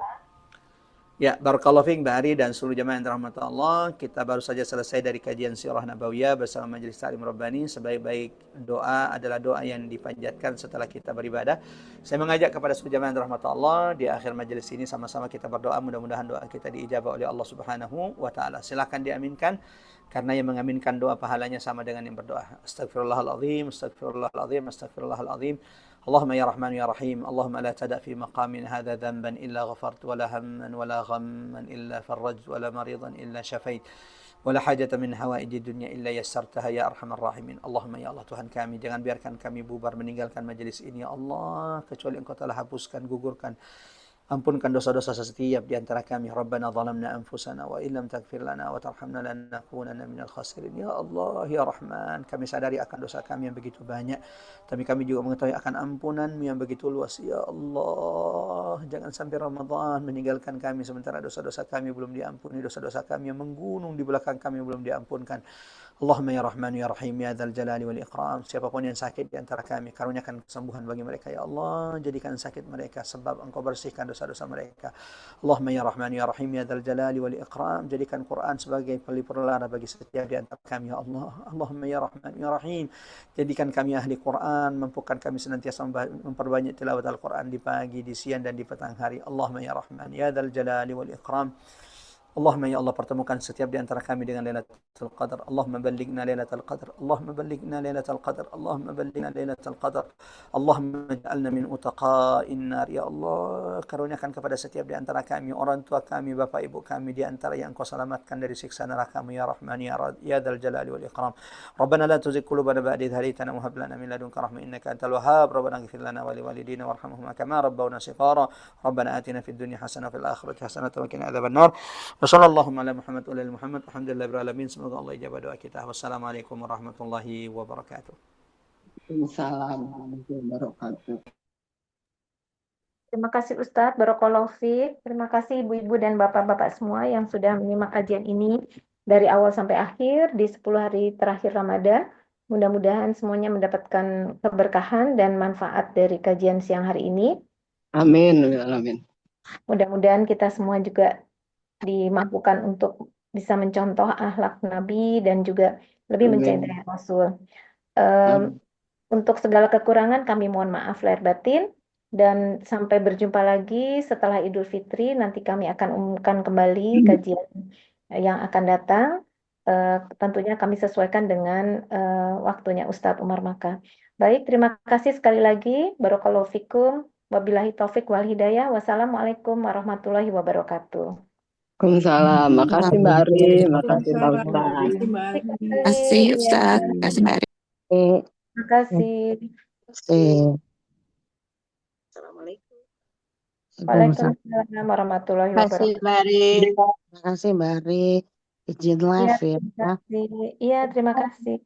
Ya, barakallahu fiik Mbak Ari dan seluruh jamaah yang dirahmati Allah. Kita baru saja selesai dari kajian Sirah Nabawiyah bersama Majelis Ta'lim Rabbani. Sebaik-baik doa adalah doa yang dipanjatkan setelah kita beribadah. Saya mengajak kepada seluruh jamaah yang dirahmati Allah di akhir majelis ini sama-sama kita berdoa, mudah-mudahan doa kita diijabah oleh Allah Subhanahu wa taala. Silakan diaminkan karena yang mengaminkan doa pahalanya sama dengan yang berdoa. Astagfirullahalazim, astagfirullahalazim, astagfirullahalazim. اللهم يا رحمن يا رحيم اللهم لا تدع في مقامنا هذا ذنبا إلا غفرت ولا هما ولا غما إلا فرجت ولا مريضا إلا شفيت ولا حاجة من حوائج الدنيا إلا يسرتها يا أرحم الراحمين. Allahumma ya Allah Tuhan kami, jangan biarkan kami bubar meninggalkan majelis ini ya Allah, kecuali Engkau telah hapuskan, gugurkan, ampunkan dosa-dosa setiap di antara kami. Rabbana zalamna anfusana wa illam taghfir lana wa tarhamna lanakunanna minal khasirin. Ya Allah, ya Rahman, kami sadari akan dosa kami yang begitu banyak, tapi kami juga mengetahui akan ampunan-Mu yang begitu luas. Ya Allah, jangan sampai Ramadan meninggalkan kami sementara dosa-dosa kami belum diampuni, dosa-dosa kami yang menggunung di belakang kami belum diampunkan. Allahumma ya Rahman ya Rahim ya Dzal Jalali wal Ikram. Siapapun yang sakit di antara kami, karuniakan kesembuhan bagi mereka ya Allah. Jadikan sakit mereka sebab Engkau bersihkan dosa-dosa mereka. Allahumma ya Rahman ya Rahim ya Dzal Jalali wal Ikram. Jadikan Quran sebagai pelipur lara bagi setiap di antara kami ya Allah. Allahumma ya Rahman ya Rahim. Jadikan kami ahli Quran, mampukan kami senantiasa memperbanyak tilawat Al-Quran di pagi, di siang dan di petang hari. Allahumma ya Rahman ya Dzal Jalali wal Ikram. Allahumma ya Allah, pertemukan setiap di antara kami dengan Lailatul Qadar. Allahumma ballighna Lailatul Qadar. Allahumma ballighna Lailatul Qadar. Allahumma ballighna Lailatul Qadar. Allahumma ij'alna min utaqa'in nar. Ya Allah, karuniakan kepada setiap di antara kami, orang tua kami, bapak ibu kami, di antara yang Kau selamatkan dari siksa neraka-Mu ya Rahman ya Dzal Jalali wal Ikram. Rabbana la tuzigh qulubana ba'da idh hadaytana wa hab lana min ladunka rahmah innaka antal wahhab. Rabbana ighfir lana wa liwalidina warhamhuma kama rabbawna shighara. Rabbana atina fid dunya hasanah wa fil akhirati hasanah wa qina adzabannar. Wassalamualaikum ala Muhammad wa ala Muhammad. Alhamdulillahirabbil alamin. Semoga Allah ijabah doa kita. Wassalamualaikum warahmatullahi wabarakatuh. Waalaikumsalam warahmatullahi wabarakatuh. Terima kasih Ustadz, Barakallahu Fiik. Terima kasih ibu-ibu dan bapak-bapak semua yang sudah menyimak kajian ini dari awal sampai akhir di 10 hari terakhir Ramadan. Mudah-mudahan semuanya mendapatkan keberkahan dan manfaat dari kajian siang hari ini. Amin, amin. Mudah-mudahan kita semua juga dimampukan untuk bisa mencontoh akhlak Nabi dan juga lebih mencintai Rasul. Untuk segala kekurangan kami mohon maaf lahir batin, dan sampai berjumpa lagi setelah Idul Fitri. Nanti kami akan umumkan kembali kajian yang akan datang. Tentunya kami sesuaikan dengan waktunya Ustadz Umar Maka. Baik, terima kasih sekali lagi. Barakallahu fikum. Wabillahi taufik wal hidayah. Wassalamualaikum warahmatullahi wabarakatuh. Waalaikumsalam. Makasih Mbak Ari, makasih Pak Ustaz. Terima kasih Ustaz, terima kasih Mbak Ari. Terima kasih. Assalamualaikum. Waalaikumsalam warahmatullahi wabarakatuh. Terima kasih Mbak Ari. Izin live ya. Terima kasih. Iya, terima kasih.